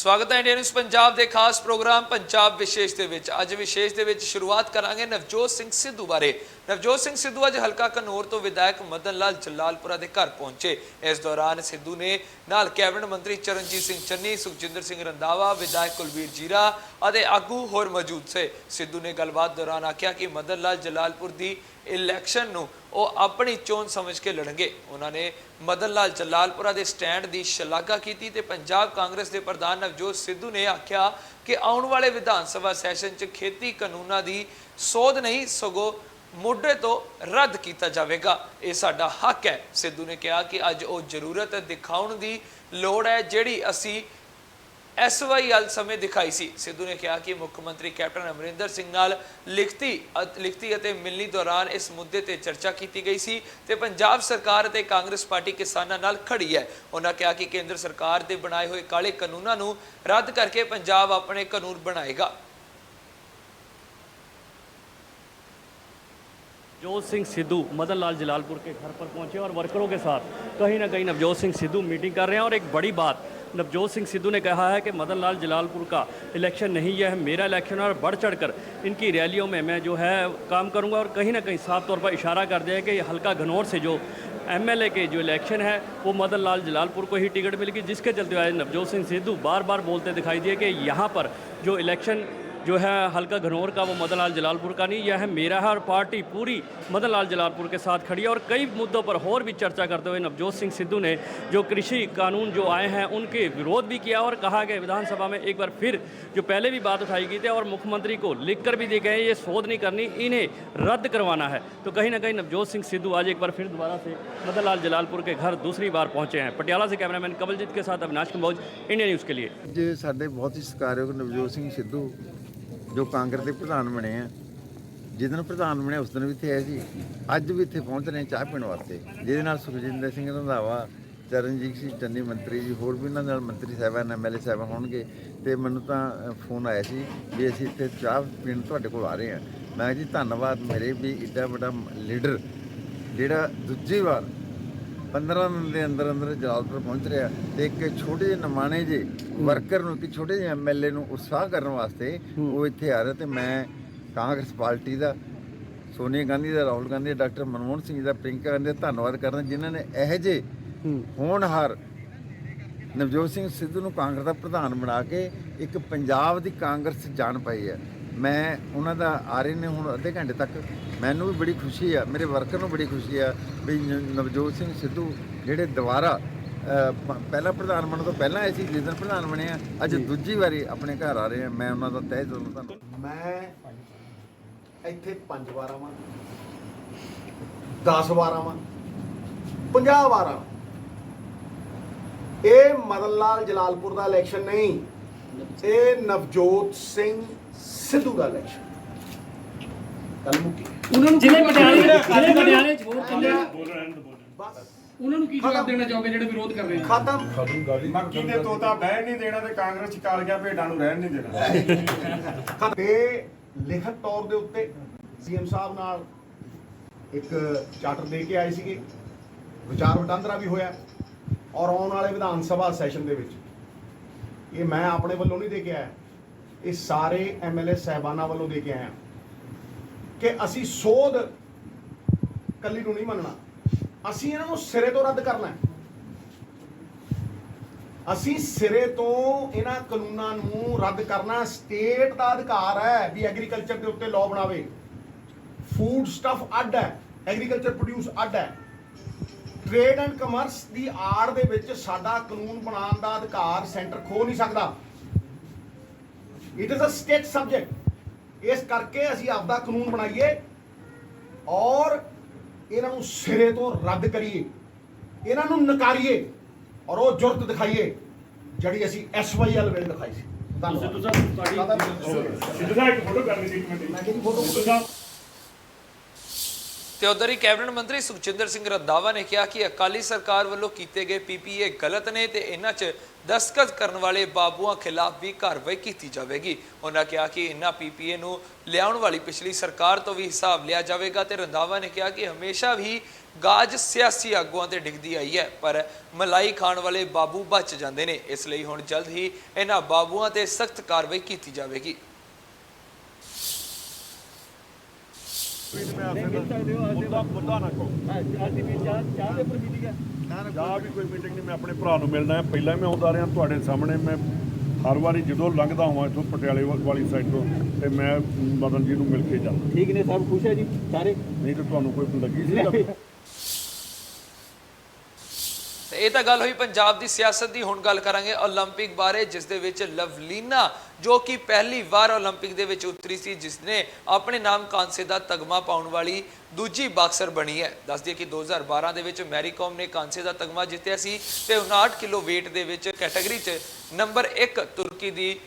स्वागत है India news Punjab के खास प्रोग्राम पंजाब विशेष के अज विशेष के शुरुआत करांगे नवजोत सिंह सिद्धू बारे। नवजोत सिंह सिद्धू अज हलका घनौर तो विधायक मदन लाल जलालपुरा के घर पहुंचे। इस दौरान सिद्धू ने नाल कैबिनेट मंत्री चरणजीत सिंह चन्नी, सुखजिंदर सिंह रंधावा, विधायक कुलबीर जीरा और आगू होर मौजूद से। सिद्धू ने गलबात दौरान आख्या कि मदन लाल जलालपुर की इलैक्शन नूं ਉਹ अपनी चोन समझ के लड़नगे। उन्होंने मदन लाल जलालपुरा के स्टैंड की शलाघा की ते पंजाब कांग्रेस के प्रधान नवजोत सिद्धू ने आख्या कि आने वाले विधान सभा सैशन च खेती कानूनों की सोध नहीं सगों मुढ़े तो रद्द किया जाएगा, ये साडा हक है। सिद्धू ने कहा कि अज वो जरूरत दिखाने की लोड़ है जिहड़ी असी SYL समय दिखाई सी। सिद्धू ने कहा कि मुख्यमंत्री कैप्टन अमरिंदर सिंह नाल लिखती अते मिलनी दौरान इस मुद्दे ते चर्चा की गई सी ते पंजाब सरकार ते कांग्रेस पार्टी किसानां नाल खड़ी है। उन्होंने कहा कि केंद्र सरकार के बनाए हुए काले कानूनों नूं रद्द करके पंजाब अपने कानून बनाएगा। नवजोत सिंह सिद्धू मदन लाल जलालपुर के घर पर पहुंचे और वर्करों के साथ कहीं ना कहीं नवजोत सिंह सिद्धू मीटिंग कर रहे हैं। और एक बड़ी बात नवजोत सिंह सिद्धू ने कहा है कि मदन लाल जलालपुर का इलेक्शन नहीं, यह है मेरा इलेक्शन और बढ़ चढ़कर इनकी रैलियों में मैं जो है काम करूंगा। और कहीं ना कहीं साफ तौर पर इशारा कर दिया है कि हल्का घनौर से जो MLA के जो इलेक्शन है वो मदन लाल जलालपुर को ही टिकट मिलेगी, जिसके चलते आज नवजोत सिंह सिद्धू बार बार बोलते दिखाई दिए कि यहाँ पर जो इलेक्शन जो है हल्का घनौर का वो मदन लाल जलालपुर का नहीं, यह है मेरा है। और पार्टी पूरी मदन लाल जलालपुर के साथ खड़ी है। और कई मुद्दों पर और भी चर्चा करते हुए नवजोत सिंह सिद्धू ने जो कृषि कानून जो आए हैं उनके विरोध भी किया और कहा कि विधानसभा में एक बार फिर जो पहले भी बात उठाई गई थी और मुख्यमंत्री को लिख कर भी दिए गए, ये शोध नहीं करनी, इन्हें रद्द करवाना है। तो कहीं ना कहीं नवजोत सिंह सिद्धू आज एक बार फिर दोबारा से मदन लाल जलालपुर के घर दूसरी बार पहुँचे हैं। पटियाला से कैमरामैन कमलजीत के साथ अविनाश कंबोज, इंडिया न्यूज़ के लिए। जे साडे बहुत ही सत्कारयोग नवजोत सिंह सिद्धू जो कांग्रेस के प्रधान बने हैं, जिस दिन प्रधान बने उस दिन भी इतने आए थे, अज भी इतने पहुँच रहे चाह पीने वास्ते, जिहदे सुखजिंदर सिंह रंधावा, चरणजीत सिंह चन्नी मंत्री जी, होर भी उन्होंने मंत्री साहबान MLA साहब होणगे। तो मैनू तो फोन आया सी भी असीं इत्थे चाह पीण तुहाडे कोल आ रहे हैं। मैं जी धन्नवाद मेरे भी इड्डा बड़ा लीडर जिहड़ा दूजी बार 15 दिन के अंदर अंदर जलालपुर पहुँच रहा। तो एक छोटे ਜਿਹੇ नमाणे जे वर्कर ਨੂੰ एक छोटे ਜਿਹੇ MLA ਨੂੰ ਉਤਸ਼ਾਹ ਕਰਨ ਵਾਸਤੇ ਉਹ ਇੱਥੇ ਆ ਰਿਹਾ। ਤੇ ਮੈਂ ਕਾਂਗਰਸ ਪਾਰਟੀ ਦਾ, ਸੋਨੀਆ ਗਾਂਧੀ ਦਾ, ਰਾਹੁਲ ਗਾਂਧੀ ਦਾ, ਡਾਕਟਰ ਮਨਮੋਹਨ ਸਿੰਘ ਦਾ, ਪ੍ਰਿੰਕਾ ਗਾਂਧੀ ਦਾ ਧੰਨਵਾਦ ਕਰਦਾ ਜਿਨ੍ਹਾਂ ਨੇ ਇਹੋ ਜਿਹੇ ਹੋਣਹਾਰ ਨਵਜੋਤ ਸਿੰਘ ਸਿੱਧੂ ਨੂੰ ਕਾਂਗਰਸ ਦਾ ਪ੍ਰਧਾਨ ਬਣਾ ਕੇ ਇੱਕ ਪੰਜਾਬ ਦੀ ਕਾਂਗਰਸ ਜਾਣ ਪਾਈ ਹੈ। ਮੈਂ ਉਹਨਾਂ ਦਾ ਆ ਰਹੇ ਨੇ ਹੁਣ ਅੱਧੇ ਘੰਟੇ ਤੱਕ, ਮੈਨੂੰ ਵੀ ਬੜੀ ਖੁਸ਼ੀ ਆ, ਮੇਰੇ ਵਰਕਰ ਨੂੰ ਬੜੀ ਖੁਸ਼ੀ ਆ ਵੀ ਨਵਜੋਤ ਸਿੰਘ ਸਿੱਧੂ ਜਿਹੜੇ ਦੁਬਾਰਾ ਪਹਿਲਾ ਪ੍ਰਧਾਨ ਬਣਨ ਤੋਂ ਪਹਿਲਾਂ ਆਏ ਸੀ, ਜਿਸ ਦਿਨ ਪ੍ਰਧਾਨ ਬਣੇ ਆ, ਅੱਜ ਦੂਜੀ ਵਾਰੀ ਆਪਣੇ ਘਰ ਆ ਰਹੇ ਆ। ਮੈਂ ਉਹਨਾਂ ਦਾ ਤਹਿ ਦਿਲੋਂ ਧੰਨਵਾਦ। ਮੈਂ ਇੱਥੇ 5 ਵਾਰ ਆਵਾਂ, 10 ਵਾਰ ਆਵਾਂ, 50 ਵਾਰ ਆਵਾਂ, ਇਹ ਮਦਨ ਲਾਲ ਜਲਾਲਪੁਰ ਦਾ ਇਲੈਕਸ਼ਨ ਨਹੀਂ, ਇਹ ਨਵਜੋਤ ਸਿੰਘ ਸਿੱਧੂ ਦਾ ਇਲੈਕਸ਼ਨ। ਗੱਲ ਮੁੱਕੀ ਉਹਨਾਂ ਨੂੰ ਜ਼ਿਲ੍ਹੇ ਪਟਿਆਲੇ ਚ ਵੋਟ ਪਾਉਂਦੇ ਆ, ਬਸ ਉਹਨਾਂ ਨੂੰ ਕੀ ਜਵਾਬ ਦੇਣਾ ਚਾਹੋਗੇ ਜਿਹੜੇ ਵਿਰੋਧ ਕਰ ਰਹੇ ਨੇ? ਖਤਮ। ਮੱਕੀ ਦੇ ਤੋਤਾ ਬਹਿਣ ਨਹੀਂ ਦੇਣਾ ਤੇ ਕਾਂਗਰਸ ਕਾਲੀਆਂ ਭੇਡਾਂ ਨੂੰ ਰਹਿਣ ਨਹੀਂ ਦੇਣਾ। ਤੇ ਲਿਖਤ ਤੌਰ ਦੇ ਉੱਤੇ CM ਸਾਹਿਬ ਨਾਲ ਇੱਕ ਚਾਰਟਰ ਦੇ ਕੇ ਆਏ ਸੀਗੇ, ਵਿਚਾਰ ਵਟਾਂਦਰਾ ਵੀ ਹੋਇਆ। ਔਰ ਆਉਣ ਵਾਲੇ ਵਿਧਾਨ ਸਭਾ ਸੈਸ਼ਨ ਦੇ ਵਿੱਚ ਇਹ ਮੈਂ ਆਪਣੇ ਵੱਲੋਂ ਨਹੀਂ ਦੇ ਕੇ ਆਇਆ, ਇਹ ਸਾਰੇ MLA ਸਾਹਿਬਾਨਾਂ ਵੱਲੋਂ ਦੇ ਕੇ ਆਇਆ ਕਿ ਅਸੀਂ ਸੋਧ ਕੱਲੀ ਨੂੰ ਨਹੀਂ ਮੰਨਣਾ, ਅਸੀਂ ਇਹਨਾਂ ਨੂੰ ਸਿਰੇ ਤੋਂ ਰੱਦ ਕਰਨਾ ਹੈ। ਅਸੀਂ ਸਿਰੇ ਤੋਂ ਇਹਨਾਂ ਕਾਨੂੰਨਾਂ ਨੂੰ ਰੱਦ ਕਰਨਾ। ਸਟੇਟ ਦਾ ਅਧਿਕਾਰ ਹੈ ਵੀ ਐਗਰੀਕਲਚਰ ਦੇ ਉੱਤੇ ਲਾਅ ਬਣਾਵੇ। ਫੂਡ ਸਟਫ ਅੱਡ ਹੈ, ਐਗਰੀਕਲਚਰ ਪ੍ਰੋਡਿਊਸ ਅੱਡ ਹੈ। ਟ੍ਰੇਡ ਐਂਡ ਕਮਰਸ ਦੀ ਆੜ ਦੇ ਵਿੱਚ ਸਾਡਾ ਕਾਨੂੰਨ ਬਣਾਉਣ ਦਾ ਅਧਿਕਾਰ ਸੈਂਟਰ ਖੋ ਨਹੀਂ ਸਕਦਾ। It is a state subject. ਇਸ ਕਰਕੇ ਅਸੀਂ ਆਪਦਾ ਕਾਨੂੰਨ ਬਣਾਈਏ ਔਰ ਇਹਨਾਂ ਨੂੰ ਸਿਰੇ ਤੋਂ ਰੱਦ ਕਰੀਏ, ਇਹਨਾਂ ਨੂੰ ਨਕਾਰੀਏ ਔਰ ਉਹ ਜੁਰਤ ਦਿਖਾਈਏ ਜਿਹੜੀ ਅਸੀਂ SYL ਵੇਲੇ ਦਿਖਾਈ ਸੀ। ਸਿੱਧੂ ਸਾਹਿਬ ਇੱਕ ਫੋਟੋ ਕਰਨੀ ਸੀ, ਇੱਕ ਮਿੰਟ। ਮੈਂ ਕਿਹਦੀ ਫੋਟੋ? ਸਿੱਧੂ ਸਾਹਿਬ ਤੇ ਉਧਰ ਹੀ ਕੈਬਨਿਟ ਮੰਤਰੀ ਸੁਖਜਿੰਦਰ ਸਿੰਘ ਰੰਧਾਵਾ ਨੇ ਕਿਹਾ ਕਿ ਅਕਾਲੀ ਸਰਕਾਰ ਵੱਲੋਂ ਕੀਤੇ ਗਏ ਪੀਪੀਏ ਗਲਤ ਨੇ ਤੇ ਇਹਨਾਂ 'ਚ ਦਸਤਖਤ ਕਰਨ ਵਾਲੇ ਬਾਬੂਆਂ ਖਿਲਾਫ ਵੀ ਕਾਰਵਾਈ ਕੀਤੀ ਜਾਵੇਗੀ। ਉਹਨਾਂ ਕਿਹਾ ਕਿ ਇਹਨਾਂ ਪੀਪੀਏ ਨੂੰ ਲਿਆਉਣ ਵਾਲੀ ਪਿਛਲੀ ਸਰਕਾਰ ਤੋਂ ਵੀ ਹਿਸਾਬ ਲਿਆ ਜਾਵੇਗਾ ਤੇ ਰੰਧਾਵਾ ਨੇ ਕਿਹਾ ਕਿ ਹਮੇਸ਼ਾ ਵੀ ਗਾਜ ਸਿਆਸੀ ਆਗੂਆਂ ਤੇ ਡਿੱਗਦੀ ਆਈ ਹੈ ਪਰ ਮਲਾਈ ਖਾਣ ਵਾਲੇ ਬਾਬੂ ਬਚ ਜਾਂਦੇ ਨੇ, ਇਸ ਲਈ ਹੁਣ ਜਲਦ ਹੀ ਇਹਨਾਂ ਬਾਬੂਆਂ ਤੇ ਸਖਤ ਕਾਰਵਾਈ ਕੀਤੀ ਜਾਵੇਗੀ। ਮੁੱਦਾ ਨਾ ਕਹੋ ਜਾਂ ਵੀ ਕੋਈ ਮੀਟਿੰਗ ਨਹੀਂ, ਮੈਂ ਆਪਣੇ ਭਰਾ ਨੂੰ ਮਿਲਣਾ ਹੈ। ਪਹਿਲਾਂ ਮੈਂ ਆਉਂਦਾ ਰਿਹਾ ਤੁਹਾਡੇ ਸਾਹਮਣੇ, ਮੈਂ ਹਰ ਵਾਰੀ ਜਦੋਂ ਲੰਘਦਾ ਹਾਂ ਇੱਥੋਂ ਪਟਿਆਲੇ ਵਾਲੀ ਸਾਈਡ ਤੋਂ ਤੇ ਮੈਂ ਮਦਨ ਜੀ ਨੂੰ ਮਿਲ ਕੇ ਜਾਂਦਾ। ਠੀਕ ਨੇ, ਸਭ ਖੁਸ਼ ਹੈ ਜੀ ਸਾਰੇ? ਨਹੀਂ ਤਾਂ ਤੁਹਾਨੂੰ ਕੋਈ ਲੱਗੀ ਸੀ ਤੇ ਇਹ ਤਾਂ ਗੱਲ ਹੋਈ ਪੰਜਾਬ ਦੀ ਸਿਆਸਤ ਦੀ। ਹੁਣ ਗੱਲ ਕਰਾਂਗੇ ਓਲੰਪਿਕ ਬਾਰੇ, ਜਿਸ ਦੇ ਵਿੱਚ ਲਵਲੀਨਾ ਜੋ ਕਿ ਪਹਿਲੀ ਵਾਰ ਓਲੰਪਿਕ ਦੇ ਵਿੱਚ ਉਤਰੀ ਸੀ, ਜਿਸ ਨੇ ਆਪਣੇ ਨਾਮ ਕਾਂਸੇ ਦਾ ਤਗਮਾ ਪਾਉਣ ਵਾਲੀ ਦੂਜੀ ਬਾਕਸਰ ਬਣੀ ਹੈ। ਦੱਸ ਦਈਏ ਕਿ 2012 ਦੇ ਵਿੱਚ ਮੈਰੀ ਕਾਮ ਨੇ ਕਾਂਸੇ ਦਾ ਤਗਮਾ ਜਿੱਤਿਆ ਸੀ ਤੇ 59 ਕਿਲੋ weight ਦੇ ਵਿੱਚ ਕੈਟਾਗਰੀ 'ਚ ਨੰਬਰ 1 ਤੁਰਕੀ ਦੀ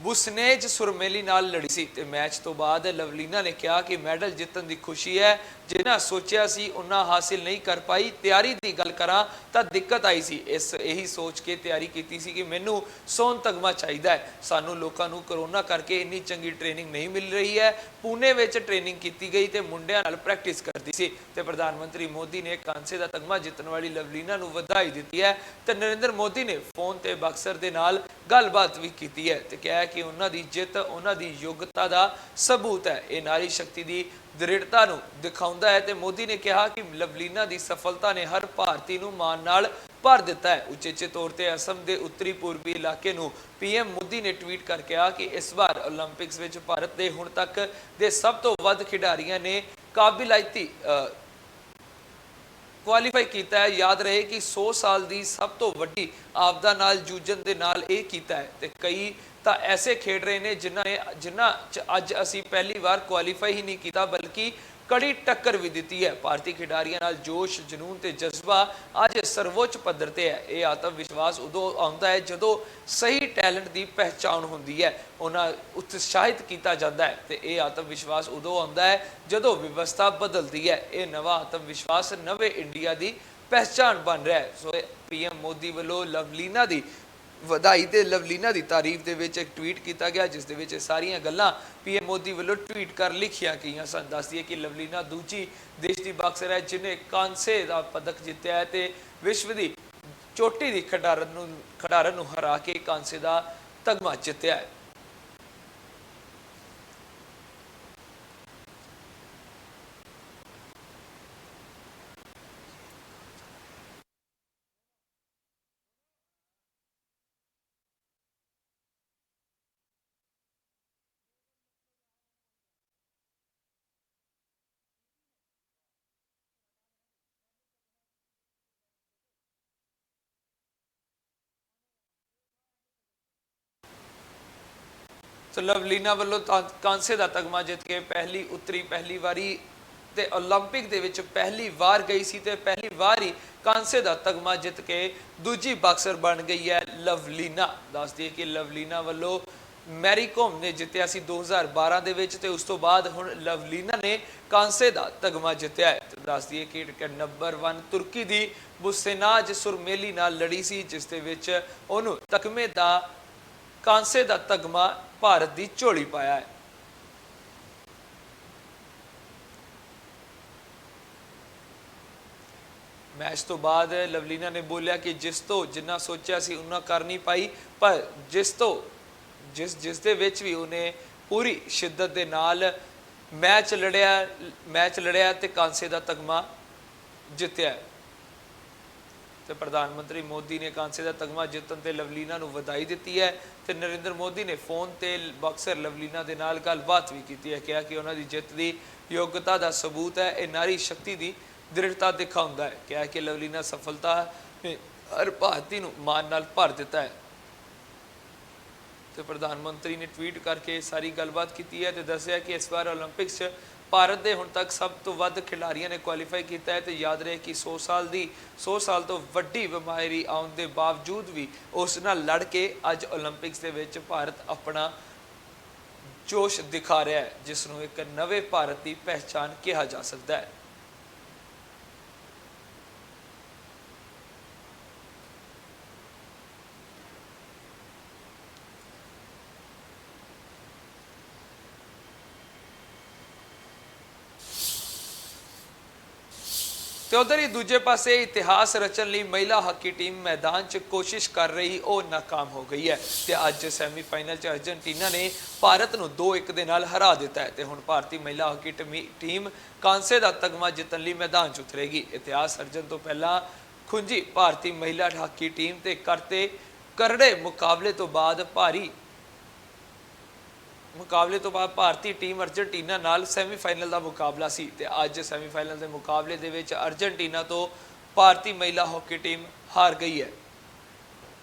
ਬੁਸਨੇਜ ਸੁਰਮੇਲੀ ਨਾਲ ਲੜੀ ਸੀ ਤੇ ਮੈਚ ਤੋਂ ਬਾਅਦ ਲਵਲੀਨਾ ਨੇ ਕਿਹਾ ਕਿ ਮੈਡਲ ਜਿੱਤਣ ਦੀ ਖੁਸ਼ੀ ਹੈ, ਜਿੰਨਾ ਸੋਚਿਆ ਸੀ ਉਹਨਾਂ ਹਾਸਿਲ ਨਹੀਂ ਕਰ ਪਾਈ। ਤਿਆਰੀ ਦੀ ਗੱਲ ਕਰਾਂ ਤਾਂ ਦਿੱਕਤ ਆਈ ਸੀ, ਇਹੀ ਸੋਚ ਕੇ ਤਿਆਰੀ ਕੀਤੀ ਸੀ ਕਿ ਮੈਨੂੰ ਸੋਨ ਤਗਮਾ ਚਾਹੀਦਾ ਹੈ। ਸਾਨੂੰ ਲੋਕਾਂ ਨੂੰ ਕਰੋਨਾ ਕਰਕੇ ਇੰਨੀ ਚੰਗੀ ਟ੍ਰੇਨਿੰਗ ਨਹੀਂ ਮਿਲ ਰਹੀ ਹੈ। ਪੂਨੇ ਵਿੱਚ ਟ੍ਰੇਨਿੰਗ ਕੀਤੀ ਗਈ ਤੇ ਮੁੰਡਿਆਂ ਨਾਲ ਪ੍ਰੈਕਟਿਸ ਕਰਦੀ ਸੀ ਤੇ ਪ੍ਰਧਾਨ ਮੰਤਰੀ ਮੋਦੀ ਨੇ ਕਾਂਸੇ ਦਾ ਤਗਮਾ ਜਿੱਤਣ ਵਾਲੀ ਲਵਲੀਨਾ ਨੂੰ ਵਧਾਈ ਦਿੱਤੀ ਹੈ ਤੇ ਨਰਿੰਦਰ ਮੋਦੀ ਨੇ ਫੋਨ ਤੇ ਬਾਕਸਰ ਦੇ ਨਾਲ ਗੱਲਬਾਤ ਵੀ ਕੀਤੀ ਹੈ ਤੇ ਕਿਹਾ ਕਿ ਉਹਨਾਂ ਦੀ ਜਿੱਤ ਉਹਨਾਂ ਦੀ ਯੋਗਤਾ ਦਾ ਸਬੂਤ ਹੈ। ਇਹ ਨਾਰੀ ਸ਼ਕਤੀ ਦੀ ਦ੍ਰਿੜਤਾ ਨੂੰ ਦਿਖਾਉਂਦਾ ਹੈ ਤੇ ਮੋਦੀ ਨੇ ਕਿਹਾ ਕਿ ਲਵਲੀਨਾ ਦੀ ਸਫਲਤਾ ਨੇ ਹਰ ਭਾਰਤੀ ਨੂੰ ਮਾਣ ਨਾਲ ਭਰ ਦਿੱਤਾ ਹੈ। ਉਚੇਚੇ ਤੌਰ ਤੇ ਅਸਮ ਦੇ ਉੱਤਰੀ ਪੂਰਬੀ ਇਲਾਕੇ ਨੂੰ ਪੀਐਮ ਮੋਦੀ ਨੇ ਟਵੀਟ ਕਰਕੇ ਕਿਹਾ ਕਿ ਇਸ ਵਾਰ ਓਲੰਪਿਕਸ ਵਿੱਚ ਭਾਰਤ ਦੇ ਹੁਣ ਤੱਕ ਦੇ ਸਭ ਤੋਂ ਵੱਧ ਖਿਡਾਰੀਆਂ ਨੇ ਕਾਬਿਲਾਇਤੀ ਕੁਆਲੀਫਾਈ ਕੀਤਾ ਹੈ। ਯਾਦ ਰਹੇ ਕਿ 100 ਸਾਲ ਦੀ ਸਭ ਤੋਂ ਵੱਡੀ ਆਪਦਾ ਨਾਲ ਜੂਝਣ ਦੇ ਨਾਲ ਇਹ ਕੀਤਾ ਹੈ ਤੇ ਕਈ ਤਾਂ ਐਸੇ ਖੇਡ ਰਹੇ ਨੇ ਜਿਨ੍ਹਾਂ 'ਚ ਅੱਜ ਅਸੀਂ ਪਹਿਲੀ ਵਾਰ ਕੁਆਲੀਫਾਈ ਹੀ ਨਹੀਂ ਕੀਤਾ ਬਲਕਿ ਕੜੀ ਟੱਕਰ ਵੀ ਦਿੱਤੀ ਹੈ। ਭਾਰਤੀ ਖਿਡਾਰੀਆਂ ਨਾਲ ਜੋਸ਼, ਜਨੂਨ ਤੇ ਜਜ਼ਬਾ ਅੱਜ ਸਰਵੋੱਚ ਪੱਧਰ ਤੇ ਹੈ। ਇਹ ਆਤਮ ਵਿਸ਼ਵਾਸ ਉਦੋਂ ਆਉਂਦਾ ਹੈ ਜਦੋਂ ਸਹੀ ਟੈਲੈਂਟ ਦੀ ਪਹਿਚਾਣ ਹੁੰਦੀ ਹੈ, ਉਹਨਾਂ ਉਤਸ਼ਾਹਿਤ ਕੀਤਾ ਜਾਂਦਾ ਹੈ ਤੇ ਇਹ ਆਤਮ ਵਿਸ਼ਵਾਸ ਉਦੋਂ ਆਉਂਦਾ ਹੈ ਜਦੋਂ ਵਿਵਸਥਾ ਬਦਲਦੀ ਹੈ। ਇਹ ਨਵਾਂ ਆਤਮ ਵਿਸ਼ਵਾਸ ਨਵੇਂ ਇੰਡੀਆ ਦੀ ਪਹਿਚਾਣ ਬਣ ਰਿਹਾ ਹੈ। ਸੋ ਪੀਐਮ ਮੋਦੀ ਵੱਲੋਂ ਲਵਲੀਨਾ ਦੀ ਵਧਾਈ ਤੇ ਲਵਲੀਨਾ ਦੀ ਤਾਰੀਫ ਦੇ ਵਿੱਚ ਇੱਕ ਟਵੀਟ ਕੀਤਾ ਗਿਆ, ਜਿਸ ਦੇ ਵਿੱਚ ਸਾਰੀਆਂ ਗੱਲਾਂ ਪੀਐਮ ਮੋਦੀ ਵੱਲੋਂ ਟਵੀਟ ਕਰ ਲਿਖੀਆਂ ਗਈਆਂ ਸਨ। ਦੱਸ ਦਈਏ ਕਿ ਲਵਲੀਨਾ ਦੂਜੀ ਦੇਸ਼ ਦੀ ਬਾਕਸਰ ਹੈ ਜਿਨੇ ਕਾਂਸੇ ਦਾ ਪਦਕ ਜਿੱਤਿਆ ਹੈ ਤੇ ਵਿਸ਼ਵ ਦੀ ਚੋਟੀ ਦੀ ਖਿਡਾਰਨ ਨੂੰ ਹਰਾ ਕੇ ਕਾਂਸੇ ਦਾ ਤਗਮਾ ਜਿੱਤਿਆ ਹੈ। ਸੋ ਲਵਲੀਨਾ ਵੱਲੋਂ ਕਾਂਸੇ ਦਾ ਤਗਮਾ ਜਿੱਤ ਕੇ ਪਹਿਲੀ ਵਾਰੀ ਤੇ ਓਲੰਪਿਕ ਦੇ ਵਿੱਚ ਪਹਿਲੀ ਵਾਰ ਗਈ ਸੀ ਤੇ ਪਹਿਲੀ ਵਾਰ ਹੀ ਕਾਂਸੇ ਦਾ ਤਗਮਾ ਜਿੱਤ ਕੇ ਦੂਜੀ ਬਾਕਸਰ ਬਣ ਗਈ ਹੈ ਲਵਲੀਨਾ। ਦੱਸ ਦਈਏ ਕਿ ਲਵਲੀਨਾ ਵੱਲੋਂ ਮੈਰੀ ਕਾਮ ਨੇ ਜਿੱਤਿਆ ਸੀ 2012 ਦੇ ਵਿੱਚ ਤੇ ਉਸ ਤੋਂ ਬਾਅਦ ਹੁਣ ਲਵਲੀਨਾ ਨੇ ਕਾਂਸੇ ਦਾ ਤਗਮਾ ਜਿੱਤਿਆ ਹੈ। ਦੱਸ ਦਈਏ ਕਿ ਨੰਬਰ 1 ਤੁਰਕੀ ਦੀ ਬੁਸੇਨਾਜ ਸੁਰਮੇਲੀ ਨਾਲ ਲੜੀ ਸੀ, ਜਿਸ ਦੇ ਵਿੱਚ ਉਹਨੂੰ ਤਗਮੇ ਦਾ ਕਾਂਸੇ ਦਾ ਤਗਮਾ ਭਾਰਤ ਦੀ ਝੋਲੀ ਪਾਇਆ ਹੈ। ਮੈਚ ਤੋਂ ਬਾਅਦ ਲਵਲੀਨਾ ਨੇ ਬੋਲਿਆ ਕਿ ਜਿੰਨਾ ਸੋਚਿਆ ਸੀ ਉਹਨਾਂ ਕਰ ਨਹੀਂ ਪਾਈ, ਪਰ ਜਿਸ ਦੇ ਵਿੱਚ ਵੀ ਉਹਨੇ ਪੂਰੀ ਸ਼ਿੱਦਤ ਦੇ ਨਾਲ ਮੈਚ ਲੜਿਆ ਤੇ ਕਾਂਸੇ ਦਾ ਤਗਮਾ ਜਿੱਤਿਆ ਹੈ। ਤੇ ਪ੍ਰਧਾਨ ਮੰਤਰੀ ਮੋਦੀ ਨੇ ਕਾਂਸੇ ਦਾ ਤਗਮਾ ਜਿੱਤਣ ਤੇ ਲਵਲੀਨਾ ਨੂੰ ਵਧਾਈ ਦਿੱਤੀ ਹੈ ਤੇ ਨਰਿੰਦਰ ਮੋਦੀ ਨੇ ਫੋਨ ਤੇ ਬਾਕਸਰ ਲਵਲੀਨਾ ਦੇ ਨਾਲ ਗੱਲਬਾਤ ਵੀ ਕੀਤੀ ਹੈ। ਕਿਹਾ ਕਿ ਉਹਨਾਂ ਦੀ ਜਿੱਤ ਦੀ ਯੋਗਤਾ ਦਾ ਸਬੂਤ ਹੈ, ਇਹ ਨਾਰੀ ਸ਼ਕਤੀ ਦੀ ਦ੍ਰਿੜਤਾ ਦਿਖਾਉਂਦਾ ਹੈ। ਕਿਹਾ ਕਿ ਲਵਲੀਨਾ ਸਫਲਤਾ ਨੇ ਹਰ ਭਾਰਤੀ ਨੂੰ ਮਾਣ ਨਾਲ ਭਰ ਦਿੱਤਾ ਹੈ ਤੇ ਪ੍ਰਧਾਨ ਮੰਤਰੀ ਨੇ ਟਵੀਟ ਕਰਕੇ ਸਾਰੀ ਗੱਲਬਾਤ ਕੀਤੀ ਹੈ ਤੇ ਦੱਸਿਆ ਕਿ ਇਸ ਵਾਰ ਓਲੰਪਿਕਸ 'ਚ ਭਾਰਤ ਦੇ ਹੁਣ ਤੱਕ ਸਭ ਤੋਂ ਵੱਧ ਖਿਡਾਰੀਆਂ ਨੇ ਕੁਆਲੀਫਾਈ ਕੀਤਾ ਹੈ ਤੇ ਯਾਦ ਰਹੇ ਕਿ 100 ਸਾਲ ਤੋਂ ਵੱਡੀ ਬਿਮਾਰੀ ਆਉਣ ਦੇ ਬਾਵਜੂਦ ਵੀ ਉਸ ਨਾਲ ਲੜ ਕੇ ਅੱਜ ਓਲੰਪਿਕਸ ਦੇ ਵਿੱਚ ਭਾਰਤ ਆਪਣਾ ਜੋਸ਼ ਦਿਖਾ ਰਿਹਾ ਹੈ, ਜਿਸ ਨੂੰ ਇੱਕ ਨਵੇਂ ਭਾਰਤ ਦੀ ਪਹਿਚਾਣ ਕਿਹਾ ਜਾ ਸਕਦਾ ਹੈ। ਤੇ ਉਧਰ ਹੀ ਦੂਜੇ ਪਾਸੇ ਇਤਿਹਾਸ ਰਚਣ ਲਈ ਮਹਿਲਾ ਹਾਕੀ ਟੀਮ ਮੈਦਾਨ 'ਚ ਕੋਸ਼ਿਸ਼ ਕਰ ਰਹੀ ਉਹ ਨਾਕਾਮ ਹੋ ਗਈ ਹੈ ਤੇ ਅੱਜ ਸੈਮੀਫਾਈਨਲ 'ਚ ਅਰਜਨਟੀਨਾ ਨੇ ਭਾਰਤ ਨੂੰ 2-1 ਦੇ ਨਾਲ ਹਰਾ ਦਿੱਤਾ ਹੈ ਤੇ ਹੁਣ ਭਾਰਤੀ ਮਹਿਲਾ ਹਾਕੀ ਟੀਮ ਕਾਂਸੇ ਦਾ ਤਗਮਾ ਜਿੱਤਣ ਲਈ ਮੈਦਾਨ 'ਚ ਉਤਰੇਗੀ। ਇਤਿਹਾਸ ਸਰਜਣ ਤੋਂ ਪਹਿਲਾਂ ਖੁੰਝੀ ਭਾਰਤੀ ਮਹਿਲਾ ਹਾਕੀ ਟੀਮ ਤੇ ਕਰੜੇ ਮੁਕਾਬਲੇ ਤੋਂ ਬਾਅਦ ਭਾਰਤੀ ਟੀਮ ਅਰਜਨਟੀਨਾ ਨਾਲ ਸੈਮੀਫਾਈਨਲ ਦਾ ਮੁਕਾਬਲਾ ਸੀ ਤੇ ਅੱਜ ਸੈਮੀਫਾਈਨਲ ਦੇ ਮੁਕਾਬਲੇ ਦੇ ਵਿੱਚ ਅਰਜਨਟੀਨਾ ਤੋਂ ਭਾਰਤੀ ਮਹਿਲਾ ਹਾਕੀ ਟੀਮ ਹਾਰ ਗਈ ਹੈ।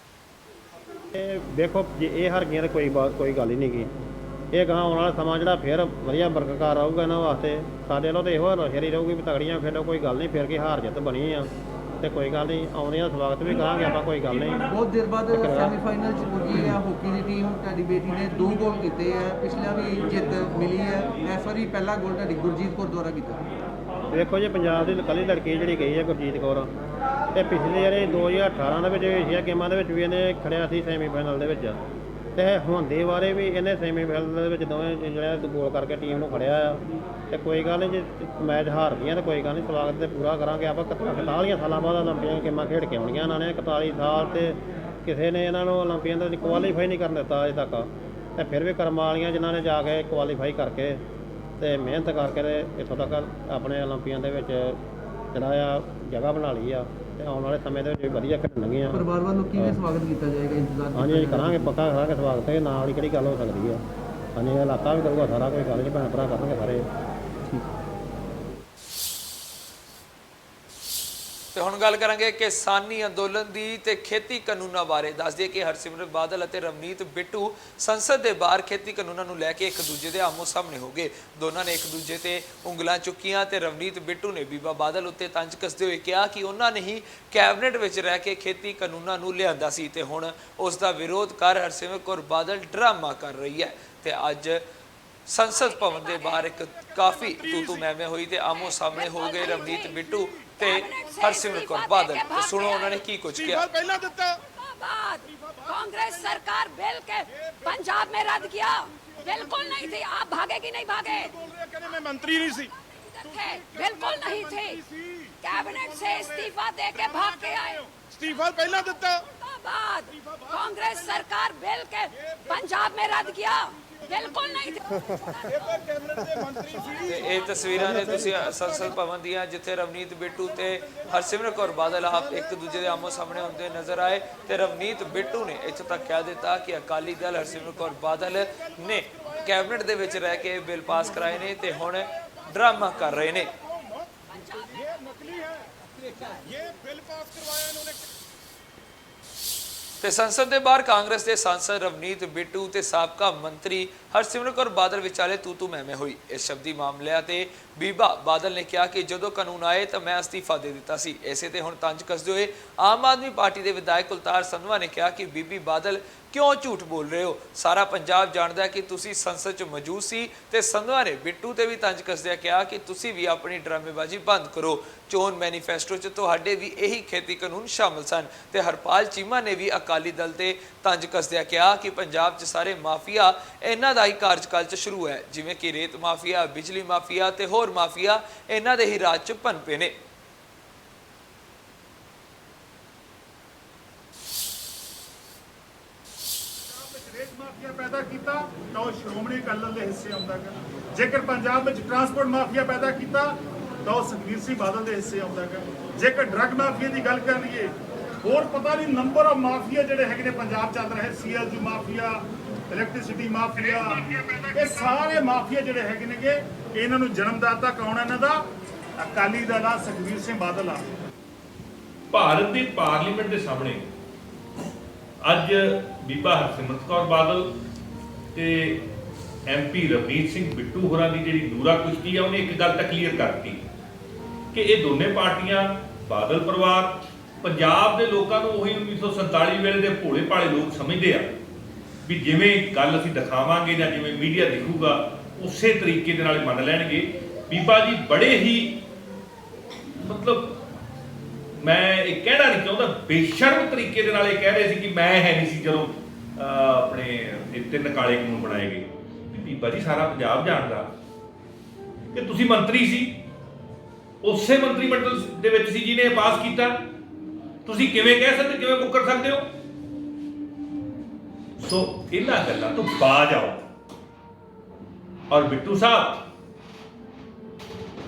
ਇਹ ਦੇਖੋ ਜੇ ਇਹ ਹਾਰ ਗਈਆਂ ਤਾਂ ਕੋਈ ਗੱਲ ਹੀ ਨਹੀਂ ਗੀ। ਇਹ ਗਾਂ ਆਉਣ ਵਾਲਾ ਸਮਾਂ ਜਿਹੜਾ ਫਿਰ ਵਧੀਆ ਬਰਕਰਾਰ ਰਹੂਗਾ ਇਹਨਾਂ ਵਾਸਤੇ। ਸਾਡੇ ਵੱਲੋਂ ਤਾਂ ਇਹੋ ਨਸ਼ਰੀ ਰਹੂਗੀ ਵੀ ਤਗੜੀਆਂ ਖੇਡੋ, ਕੋਈ ਗੱਲ ਨਹੀਂ, ਫਿਰ ਕੀ ਹਾਰ ਜਿੱਤ ਬਣੀ ਆ ਤੇ ਕੋਈ ਗੱਲ ਨਹੀਂ, ਆਉਂਦੀਆਂ ਸਵਾਗਤ ਵੀ ਕਰਾਂਗੇ ਆਪਾਂ, ਕੋਈ ਗੱਲ ਨਹੀਂ। ਬਹੁਤ ਦੇਰ ਬਾਅਦ ਸੈਮੀਫਾਈਨਲ 'ਚ ਪੁੱਜੀ ਹੈ ਹਾਕੀ ਦੀ ਟੀਮ। ਤੁਹਾਡੀ ਬੇਟੀ ਨੇ 2 ਗੋਲ ਕੀਤੇ ਹੈ, ਪਿਛਲਾ ਵੀ ਜਿੱਤ ਮਿਲੀ ਹੈ, ਇਸ ਵਾਰੀ ਪਹਿਲਾ ਗੋਲ ਤੁਹਾਡੀ ਗੁਰਜੀਤ ਕੌਰ ਦੁਆਰਾ ਕੀਤਾ। ਦੇਖੋ ਜੀ ਪੰਜਾਬ ਦੀ ਇਕੱਲੀ ਲੜਕੀ ਜਿਹੜੀ ਗਈ ਹੈ ਗੁਰਜੀਤ ਕੌਰ, ਤੇ ਪਿਛਲੇ ਜਿਹੜੇ 2018 ਦੇ ਵਿੱਚ ਏਸ਼ੀਆ ਗੇਮਾਂ ਦੇ ਵਿੱਚ ਵੀ ਇਹਨੇ ਖੜਿਆ ਸੀ ਸੈਮੀਫਾਈਨਲ ਦੇ ਵਿੱਚ, ਤੇ ਹੁਣ ਦੇ ਬਾਰੇ ਵੀ ਇਹਨੇ ਸੈਮੀਫਾਈਨਲ ਦੇ ਵਿੱਚ ਦੋਵੇਂ ਜਿਹੜੇ ਗੋਲ ਕਰਕੇ ਟੀਮ ਨੂੰ ਖੜਿਆ ਆ। ਤੇ ਕੋਈ ਗੱਲ ਨਹੀਂ, ਜੇ ਮੈਚ ਹਾਰ ਗਈਆਂ ਤਾਂ ਕੋਈ ਗੱਲ ਨਹੀਂ, ਸਵਾਗਤ ਤੇ ਪੂਰਾ ਕਰਾਂਗੇ ਆਪਾਂ। 41 ਸਾਲਾਂ ਬਾਅਦ ਓਲੰਪੀਅਨ ਗੇਮਾਂ ਖੇਡ ਕੇ ਆਉਣੀਆਂ ਇਹਨਾਂ ਨੇ, 41 ਸਾਲ ਤੇ ਕਿਸੇ ਨੇ ਇਹਨਾਂ ਨੂੰ ਓਲੰਪੀਅਨ ਦੇ ਕੁਆਲੀਫਾਈ ਨਹੀਂ ਕਰਨ ਦਿੱਤਾ ਅਜੇ ਤੱਕ, ਤੇ ਫਿਰ ਵੀ ਕਰਮਾਂ ਵਾਲੀਆਂ ਜਿਨ੍ਹਾਂ ਨੇ ਜਾ ਕੇ ਕੁਆਲੀਫਾਈ ਕਰਕੇ ਤੇ ਮਿਹਨਤ ਕਰਕੇ ਤੇ ਇੱਥੋਂ ਤੱਕ ਆਪਣੇ ਓਲੰਪੀਅਨ ਦੇ ਵਿੱਚ ਜਿਹੜਾ ਆ ਜਗ੍ਹਾ ਬਣਾ ਲਈ ਆ, ਤੇ ਆਉਣ ਵਾਲੇ ਸਮੇਂ ਦੇ ਵਿੱਚ ਵੀ ਵਧੀਆ ਖੇਡਣਗੀਆਂ। ਪਰਿਵਾਰ ਵੱਲੋਂ ਕਿਵੇਂ ਸਵਾਗਤ ਕੀਤਾ ਜਾਏਗਾ, ਇੰਤਜ਼ਾਰ ਹਾਂਜੀ ਅਸੀਂ ਕਰਾਂਗੇ, ਪੱਕਾ ਕਰਾਂਗੇ ਸਵਾਗਤ, ਤੇ ਨਾਲ ਹੀ ਕਿਹੜੀ ਗੱਲ ਹੋ ਸਕਦੀ ਆ। ਹਾਂਜੀ ਇਹ ਇਲਾਕਾ ਵੀ ਕਰੂਗਾ ਸਾਰਾ, ਕੋਈ ਗੱਲ ਨਹੀਂ, ਭੈਣ ਭਰਾ ਕਰਨਗੇ ਸਾਰੇ। ਤੇ ਹੁਣ ਗੱਲ ਕਰਾਂਗੇ ਕਿਸਾਨੀ ਅੰਦੋਲਨ ਦੀ ਤੇ ਖੇਤੀ ਕਾਨੂੰਨਾਂ ਬਾਰੇ। ਦੱਸ ਦਈਏ ਕਿ ਹਰਸਿਮਰਤ ਬਾਦਲ ਅਤੇ ਰਵਨੀਤ ਬਿੱਟੂ ਸੰਸਦ ਦੇ ਬਾਹਰ ਖੇਤੀ ਕਾਨੂੰਨਾਂ ਨੂੰ ਲੈ ਕੇ ਇੱਕ ਦੂਜੇ ਦੇ ਆਮੋ ਸਾਹਮਣੇ ਹੋ ਗਏ। ਦੋਨਾਂ ਨੇ ਇੱਕ ਦੂਜੇ ਤੇ ਉਂਗਲਾਂ ਚੁੱਕੀਆਂ ਤੇ ਰਵਨੀਤ ਬਿੱਟੂ ਨੇ ਬੀਬਾ ਬਾਦਲ ਉੱਤੇ ਤੰਜ ਕੱਸਦੇ ਹੋਏ ਕਿਹਾ ਕਿ ਉਹਨਾਂ ਨੇ ਹੀ ਕੈਬਨਿਟ ਵਿੱਚ ਰਹਿ ਕੇ ਖੇਤੀ ਕਾਨੂੰਨਾਂ ਨੂੰ ਲਿਆਂਦਾ ਸੀ ਤੇ ਹੁਣ ਉਸ ਦਾ ਵਿਰੋਧ ਕਰ ਹਰਸਿਮਰਤ ਕੌਰ ਬਾਦਲ ਡਰਾਮਾ ਕਰ ਰਹੀ ਹੈ। ਤੇ ਅੱਜ ਸੰਸਦ ਭਵਨ ਦੇ ਬਾਹਰ ਇੱਕ ਕਾਫੀ ਤੂੰ ਮੈਂ ਹੋਈ ਤੇ ਆਮੋ ਸਾਹਮਣੇ ਹੋ ਗਏ ਰਵਨੀਤ ਬਿੱਟੂ ਤੇ ਹਰਸਿਮਰਤ ਕੌਰ ਬਾਦਲ। ਸੁਣੋ ਉਹਨਾਂ ਨੇ ਕੀ ਕੁਝ ਕਿਹਾ। ਪਹਿਲਾਂ ਦਿੱਤਾ कांग्रेस सरकार बिल के पंजाब में रद्द किया, बिल्कुल नहीं थी। आप भागे कि नहीं भागे? मैं मंत्री नहीं सी, बिल्कुल नहीं थे। कैबिनेट से इस्तीफा दे के भाग के आए। इस्तीफा पहला दिता। बाद कांग्रेस सरकार बिल के पंजाब में रद्द किया, बिल्कुल नहीं ਤੇ ਇਹ ਤਸਵੀਰਾਂ ਨੇ ਤੁਸੀਂ ਸੰਸਦ ਭਵਨ ਦੀਆਂ, ਜਿੱਥੇ ਰਵਨੀਤ ਬਿੱਟੂ ਤੇ ਹਰਸਿਮਰਤ ਕੌਰ ਬਾਦਲ ਆਪ ਇੱਕ ਦੂਜੇ ਦੇ ਆਮੋ ਸਾਹਮਣੇ ਹੁੰਦੇ ਨਜ਼ਰ ਆਏ ਤੇ ਰਵਨੀਤ ਬਿੱਟੂ ਨੇ ਇੱਥੋਂ ਤੱਕ ਕਹਿ ਦਿੱਤਾ ਕਿ ਅਕਾਲੀ ਦਲ ਹਰਸਿਮਰਤ ਕੌਰ ਬਾਦਲ ਨੇ ਕੈਬਨਿਟ ਦੇ ਵਿੱਚ ਰਹਿ ਕੇ ਬਿੱਲ ਪਾਸ ਕਰਾਏ ਨੇ ਤੇ ਹੁਣ ਡਰਾਮਾ ਕਰ ਰਹੇ ਨੇ। ਤੇ ਸੰਸਦ ਦੇ ਬਾਹਰ ਕਾਂਗਰਸ ਦੇ ਸਾਂਸਦ ਰਵਨੀਤ ਬਿੱਟੂ ਤੇ ਸਾਬਕਾ ਮੰਤਰੀ ਹਰਸਿਮਰਤ ਕੌਰ ਬਾਦਲ ਵਿਚਾਲੇ ਤੂੰ ਮੈਂ ਹੋਈ। ਇਸ ਸ਼ਬਦੀ ਮਾਮਲਿਆਂ ਤੇ ਬੀਬਾ ਬਾਦਲ ਨੇ ਕਿਹਾ ਕਿ ਜਦੋਂ ਕਾਨੂੰਨ ਆਏ ਤਾਂ ਮੈਂ ਅਸਤੀਫਾ ਦੇ ਦਿੱਤਾ ਸੀ। ਇਸੇ ਤੇ ਹੁਣ ਤੰਜ ਕੱਸਦੇ ਹੋਏ ਆਮ ਆਦਮੀ ਪਾਰਟੀ ਦੇ ਵਿਧਾਇਕ ਕੁਲਤਾਰ ਸੰਧਵਾ ਨੇ ਕਿਹਾ ਕਿ ਬੀਬੀ ਬਾਦਲ ਕਿਉਂ ਝੂਠ ਬੋਲ ਰਹੇ ਹੋ, ਸਾਰਾ ਪੰਜਾਬ ਜਾਣਦਾ ਹੈ ਕਿ ਤੁਸੀਂ ਸੰਸਦ 'ਚ ਮੌਜੂਦ ਸੀ। ਤੇ ਸੰਧਵਾ ਨੇ ਬਿੱਟੂ ਤੇ ਵੀ ਤੰਜ ਕੱਸਦਿਆਂ ਕਿਹਾ ਕਿ ਤੁਸੀਂ ਵੀ ਆਪਣੀ ਡਰਾਮੇਬਾਜ਼ੀ ਬੰਦ ਕਰੋ। ਚੋਣ ਮੈਨੀਫੈਸਟੋ 'ਚ ਤੁਹਾਡੇ ਵੀ ਇਹੀ ਖੇਤੀ ਕਾਨੂੰਨ ਸ਼ਾਮਲ ਸਨ। ਤੇ ਹਰਪਾਲ ਚੀਮਾ ਨੇ ਵੀ ਅਕਾਲੀ ਦਲ ਤੇ ਤੰਜ ਕੱਸਦਿਆਂ ਕਿਹਾ ਕਿ ਪੰਜਾਬ 'ਚ ਸਾਰੇ ਮਾਫੀਆ ਇਹਨਾਂ ਦਾ ਹੀ ਕਾਰਜਕਾਲ 'ਚ ਸ਼ੁਰੂ ਹੈ, ਜਿਵੇਂ ਕਿ ਰੇਤ ਮਾਫੀਆ, ਬਿਜਲੀ ਮਾਫੀਆ ਤੇ ਹੋਰ ਮਾਫੀਆ ਇਹਨਾਂ ਦੇ ਹੀ ਰਾਜ 'ਚ ਪਨਪੇ ਨੇ। ਮਾਫੀਆ ਪੈਦਾ ਕੀਤਾ ਤਾਂ ਉਹ ਸ਼੍ਰੋਮਣੀ ਅਕਾਲੀ ਦਲ ਦੇ ਹਿੱਸੇ ਆਉਂਦਾ ਹੈ। ਜੇਕਰ ਪੰਜਾਬ ਵਿੱਚ ਟਰਾਂਸਪੋਰਟ ਮਾਫੀਆ ਪੈਦਾ ਕੀਤਾ ਤਾਂ ਉਹ ਸੁਖਬੀਰ ਸਿੰਘ ਬਾਦਲ ਦੇ ਹਿੱਸੇ ਆਉਂਦਾ ਹੈ। ਜੇਕਰ ਡਰੱਗ ਮਾਫੀਆ ਦੀ ਗੱਲ ਕਰ ਲਈਏ, ਹੋਰ ਪਤਾ ਨਹੀਂ ਨੰਬਰ ਆਫ ਮਾਫੀਆ ਜਿਹੜੇ ਹੈਗੇ ਨੇ ਪੰਜਾਬ ਚੱਲ ਰਹੇ, ਸੀਐਲਜੀ ਮਾਫੀਆ, ਇਲੈਕਟ੍ਰਿਸਿਟੀ ਮਾਫੀਆ, ਇਹ ਸਾਰੇ ਮਾਫੀਆ ਜਿਹੜੇ ਹੈਗੇ ਨੇਗੇ, ਇਹਨਾਂ ਨੂੰ ਜਨਮਦਾਤਾ ਕੌਣ ਹੈ ਇਹਨਾਂ ਦਾ? ਅਕਾਲੀ ਦਲ ਆ, ਸੁਖਬੀਰ ਸਿੰਘ ਬਾਦਲ ਆ। ਭਾਰਤ ਦੀ ਪਾਰਲੀਮੈਂਟ ਦੇ ਸਾਹਮਣੇ ਅੱਜ ਬੀਬਾ ਹਰਸਿਮਰਤ ਕੌਰ ਬਾਦਲ ਤੇ ਐਮਪੀ ਰਵਨੀਤ ਸਿੰਘ ਬਿੱਟੂ ਹੋਰਾਂ ਦੀ ਜਿਹੜੀ ਦੂਰਾ ਕੁਸ਼ਤੀ ਆ, ਉਹਨੇ ਇੱਕ ਗੱਲ ਤਾਂ ਕਲੀਅਰ ਕਰਤੀ ਕਿ ਇਹ ਦੋਨੇ ਪਾਰਟੀਆਂ, ਬਾਦਲ ਪਰਿਵਾਰ ਪੰਜਾਬ ਦੇ ਲੋਕਾਂ ਨੂੰ ਉਹੀ 1947 ਵੇਲੇ ਦੇ ਭੋਲੇ ਭਾਲੇ ਲੋਕ ਸਮਝਦੇ ਆ ਵੀ ਜਿਵੇਂ ਗੱਲ ਅਸੀਂ ਦਿਖਾਵਾਂਗੇ ਜਾਂ ਜਿਵੇਂ ਮੀਡੀਆ ਦਿਖੂਗਾ ਉਸੇ ਤਰੀਕੇ ਦੇ ਨਾਲ ਮੰਨ ਲੈਣਗੇ। ਬੀਬਾ ਜੀ ਬੜੇ ਹੀ ਮਤਲਬ ਮੈਂ ਇਹ ਕਹਿਣਾ ਨਹੀਂ ਚਾਹੁੰਦਾ, ਬੇਸ਼ਰਮ ਤਰੀਕੇ ਦੇ ਨਾਲ ਇਹ ਕਹਿ ਰਹੇ ਸੀ ਕਿ ਮੈਂ ਹੈ ਨਹੀਂ ਸੀ ਜਦੋਂ ਆਪਣੇ ਇਹ 3 ਕਾਲੇ ਕਾਨੂੰਨ ਬਣਾਏ ਗਏ। ਬੀਬਾ ਜੀ ਸਾਰਾ ਪੰਜਾਬ ਜਾਣਦਾ ਕਿ ਤੁਸੀਂ ਮੰਤਰੀ ਸੀ ਉਸੇ ਮੰਤਰੀ ਮੰਡਲ ਦੇ ਵਿੱਚ ਸੀ ਜਿਹਨੇ ਇਹ ਪਾਸ ਕੀਤਾ। ਤੁਸੀਂ ਕਿਵੇਂ ਕਹਿ ਸਕਦੇ, ਕਿਵੇਂ ਮੁੱਕਰ ਸਕਦੇ ਹੋ? ਸੋ ਇਹਨਾਂ ਗੱਲਾਂ ਤੋਂ ਬਾਜ ਆਓ। ਔਰ ਬਿੱਟੂ ਸਾਹਿਬ,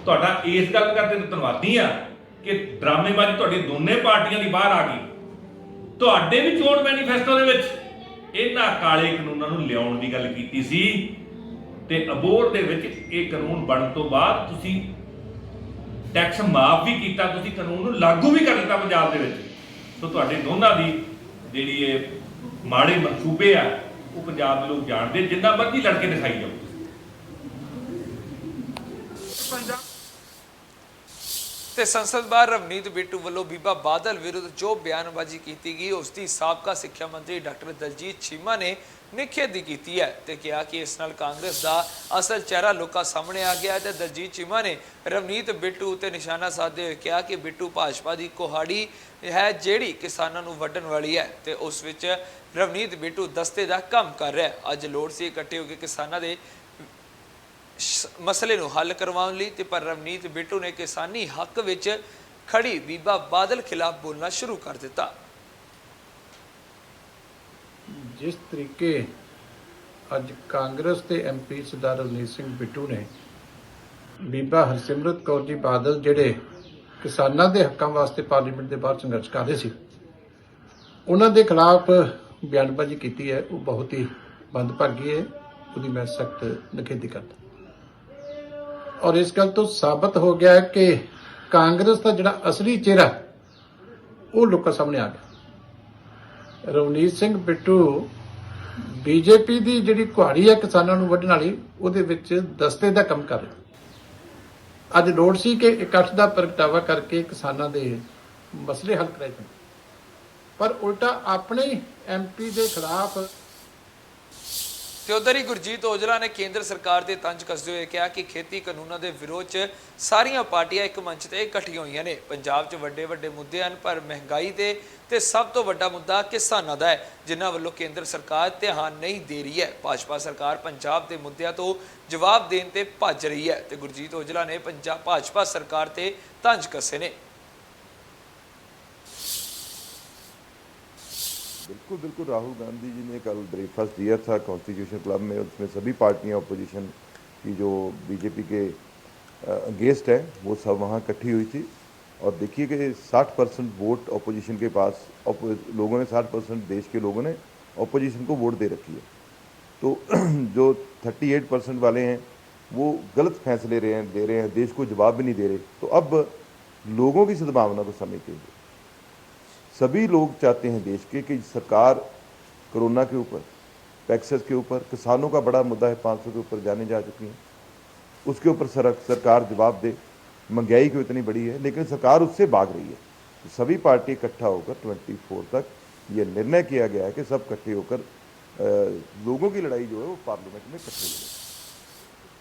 ਤੁਹਾਡਾ ਇਸ ਗੱਲ ਕਰਕੇ ਧੰਨਵਾਦੀ ਆ ਕਿ ਡਰਾਮੇਬਾਜ਼ੀ ਤੁਹਾਡੀ ਦੋਨੇ ਪਾਰਟੀਆਂ ਦੀ ਬਾਹਰ ਆ ਗਈ। ਤੁਹਾਡੇ ਵੀ ਚੋਣ ਮੈਨੀਫੈਸਟੋ ਦੇ ਵਿੱਚ ਇਹਨਾਂ ਕਾਲੇ ਕਾਨੂੰਨਾਂ ਨੂੰ ਲਿਆਉਣ ਦੀ ਗੱਲ ਕੀਤੀ ਸੀ ਤੇ ਅਬੋਹਰ ਦੇ ਵਿੱਚ ਇਹ ਕਾਨੂੰਨ ਬਣਨ ਤੋਂ ਬਾਅਦ ਤੁਸੀਂ ਟੈਕਸ ਮਾਫ ਵੀ ਕੀਤਾ, ਤੁਸੀਂ ਕਾਨੂੰਨ ਨੂੰ ਲਾਗੂ ਵੀ ਕਰ ਦਿੱਤਾ ਪੰਜਾਬ ਦੇ ਵਿੱਚ। ਸੋ ਤੁਹਾਡੇ ਦੋਨਾਂ ਦੀ ਜਿਹੜੀ ਇਹ ਮਾੜੇ ਮਨਸੂਬੇ ਆ ਉਹ ਪੰਜਾਬ ਦੇ ਲੋਕ ਜਾਣਦੇ। ਜਿੰਨਾ ਮਰਜ਼ੀ ਲੜਕੇ ਦਿਖਾਈ ਜਾਓ। ਤੇ ਸੰਸਦ ਬਾਹਰ ਰਵਨੀਤ ਬਿੱਟੂ ਵੱਲੋਂ ਬੀਬਾ ਬਾਦਲ ਵਿਰੁੱਧ ਜੋ ਬਿਆਨਬਾਜ਼ੀ ਕੀਤੀ ਗਈ ਉਸ ਦੀ ਸਾਬਕਾ ਸਿੱਖਿਆ ਮੰਤਰੀ ਡਾਕਟਰ ਦਲਜੀਤ ਚੀਮਾ ਨੇ ਨਿਖੇਧੀ ਕੀਤੀ ਹੈ ਤੇ ਕਿਹਾ ਕਿ ਇਸ ਨਾਲ ਕਾਂਗਰਸ ਦਾ ਅਸਲ ਚਿਹਰਾ ਲੋਕਾਂ ਸਾਹਮਣੇ ਆ ਗਿਆ ਹੈ। ਤੇ ਦਲਜੀਤ ਚੀਮਾ ਨੇ ਰਵਨੀਤ ਬਿੱਟੂ ਤੇ ਨਿਸ਼ਾਨਾ ਸਾਧਦੇ ਹੋਏ ਕਿਹਾ ਕਿ ਬਿੱਟੂ ਭਾਜਪਾ ਦੀ ਕੁਹਾੜੀ ਹੈ ਜਿਹੜੀ ਕਿਸਾਨਾਂ ਨੂੰ ਵੱਢਣ ਵਾਲੀ ਹੈ ਤੇ ਉਸ ਵਿੱਚ ਰਵਨੀਤ ਬਿੱਟੂ ਦਸਤੇ ਦਾ ਕੰਮ ਕਰ ਰਿਹਾ ਹੈ। ਅੱਜ ਲੋੜ ਸੀ ਇਕੱਠੇ ਹੋ ਕੇ ਕਿਸਾਨਾਂ ਦੇ ਮਸਲੇ ਨੂੰ ਹੱਲ ਕਰਵਾਉਣ ਲਈ ਤੇ ਪਰ ਰਵਨੀਤ ਬਿੱਟੂ ਨੇ ਕਿਸਾਨੀ ਹੱਕ ਵਿੱਚ ਖੜੀ ਬੀਬਾ ਬਾਦਲ ਖਿਲਾਫ ਬੋਲਣਾ ਸ਼ੁਰੂ ਕਰ ਦਿੱਤਾ। ਜਿਸ ਤਰੀਕੇ ਅੱਜ ਕਾਂਗਰਸ ਦੇ ਐਮਪੀ ਸਰਦਾਰ ਰਵਨੀਤ ਸਿੰਘ ਬਿੱਟੂ ਨੇ ਬੀਬਾ ਹਰਸਿਮਰਤ ਕੌਰ ਜੀ ਬਾਦਲ ਜਿਹੜੇ ਕਿਸਾਨਾਂ ਦੇ ਹੱਕਾਂ ਵਾਸਤੇ ਪਾਰਲੀਮੈਂਟ ਦੇ ਬਾਹਰ ਸੰਘਰਸ਼ ਕਰ ਰਹੇ ਸੀ, ਉਹਨਾਂ ਦੇ ਖਿਲਾਫ ਬਿਆਨਬਾਜ਼ੀ ਕੀਤੀ ਹੈ, ਉਹ ਬਹੁਤ ਹੀ ਮੰਦਭਾਗੀ ਹੈ। ਉਹਦੀ ਮੈਂ ਸਖਤ ਨਿਖੇਧੀ ਕਰਦਾ। ਔਰ ਇਸ ਗੱਲ ਤੋਂ ਸਾਬਤ ਹੋ ਗਿਆ ਹੈ ਕਿ ਕਾਂਗਰਸ ਦਾ ਜਿਹੜਾ ਅਸਲੀ ਚਿਹਰਾ ਉਹ ਲੋਕਾਂ ਸਾਹਮਣੇ ਆ ਗਿਆ। ਰਵਨੀਤ ਸਿੰਘ ਬਿੱਟੂ ਬੀਜੇਪੀ ਦੀ ਜਿਹੜੀ ਕੁਹਾੜੀ ਹੈ ਕਿਸਾਨਾਂ ਨੂੰ ਵੱਢਣ ਵਾਲੀ, ਉਹਦੇ ਵਿੱਚ ਦਸਤੇ ਦਾ ਕੰਮ ਕਰ ਰਿਹਾ। ਅੱਜ ਲੋੜ ਸੀ ਕਿ ਇਕੱਠ ਦਾ ਪ੍ਰਗਟਾਵਾ ਕਰਕੇ ਕਿਸਾਨਾਂ ਦੇ ਮਸਲੇ ਹੱਲ ਕਰਾਏ ਜਾਣ, ਪਰ ਉਲਟਾ ਆਪਣੇ ਐਮਪੀ ਦੇ ਖਿਲਾਫ। ਤੇ ਉਧਰ ਹੀ ਗੁਰਜੀਤ ਔਜਲਾ ਨੇ ਕੇਂਦਰ ਸਰਕਾਰ ਦੇ ਤੰਜ ਕੱਸਦੇ ਹੋਏ ਕਿਹਾ ਕਿ ਖੇਤੀ ਕਾਨੂੰਨਾਂ ਦੇ ਵਿਰੋਧ 'ਚ ਸਾਰੀਆਂ ਪਾਰਟੀਆਂ ਇੱਕ ਮੰਚ ਤੇ ਇਕੱਠੀਆਂ ਹੋਈਆਂ ਨੇ। ਪੰਜਾਬ 'ਚ ਵੱਡੇ ਮੁੱਦੇ ਹਨ ਪਰ ਮਹਿੰਗਾਈ ਦੇ ਤੇ ਸਭ ਤੋਂ ਵੱਡਾ ਮੁੱਦਾ ਕਿਸਾਨਾਂ ਦਾ ਹੈ, ਜਿਨ੍ਹਾਂ ਵੱਲੋਂ ਕੇਂਦਰ ਸਰਕਾਰ ਧਿਆਨ ਨਹੀਂ ਦੇ ਰਹੀ ਹੈ। ਭਾਜਪਾ ਸਰਕਾਰ ਪੰਜਾਬ ਦੇ ਮੁੱਦਿਆਂ ਤੋਂ ਜਵਾਬ ਦੇਣ ਤੇ ਭੱਜ ਰਹੀ ਹੈ ਤੇ ਗੁਰਜੀਤ ਔਜਲਾ ਨੇ ਭਾਜਪਾ ਸਰਕਾਰ ਤੇ ਤੰਜ ਕੱਸੇ ਨੇ। बिल्कुल राहुल गांधी जी ने कल ब्रेकफास्ट दिया था कॉन्स्टिट्यूशन क्लब में। उसमें सभी पार्टियां अपोजिशन की जो बीजेपी के अगेंस्ट है वो सब वहाँ इकट्ठी हुई थी। और देखिए कि 60% वोट अपोजिशन के पास, लोगों ने 60% देश के लोगों ने अपोजिशन को वोट दे रखी है। तो जो 38% वाले हैं वो गलत फैसले दे रहे हैं, देश को जवाब भी नहीं दे रहे। तो अब लोगों की सद्भावना को समझते हुए सभी लोग चाहते हैं देश के कि सरकार कोरोना के ऊपर, टैक्सेस के ऊपर, किसानों का बड़ा मुद्दा है 500 के ऊपर जाने जा चुकी है, उसके ऊपर सरकार जवाब दे। महंगाई क्यों इतनी बड़ी है, लेकिन सरकार उससे भाग रही है। तो सभी पार्टी इकट्ठा होकर 24 तक ये निर्णय किया गया है कि सब इकट्ठे होकर लोगों की लड़ाई जो है वो पार्लियामेंट में इकट्ठे लड़ें।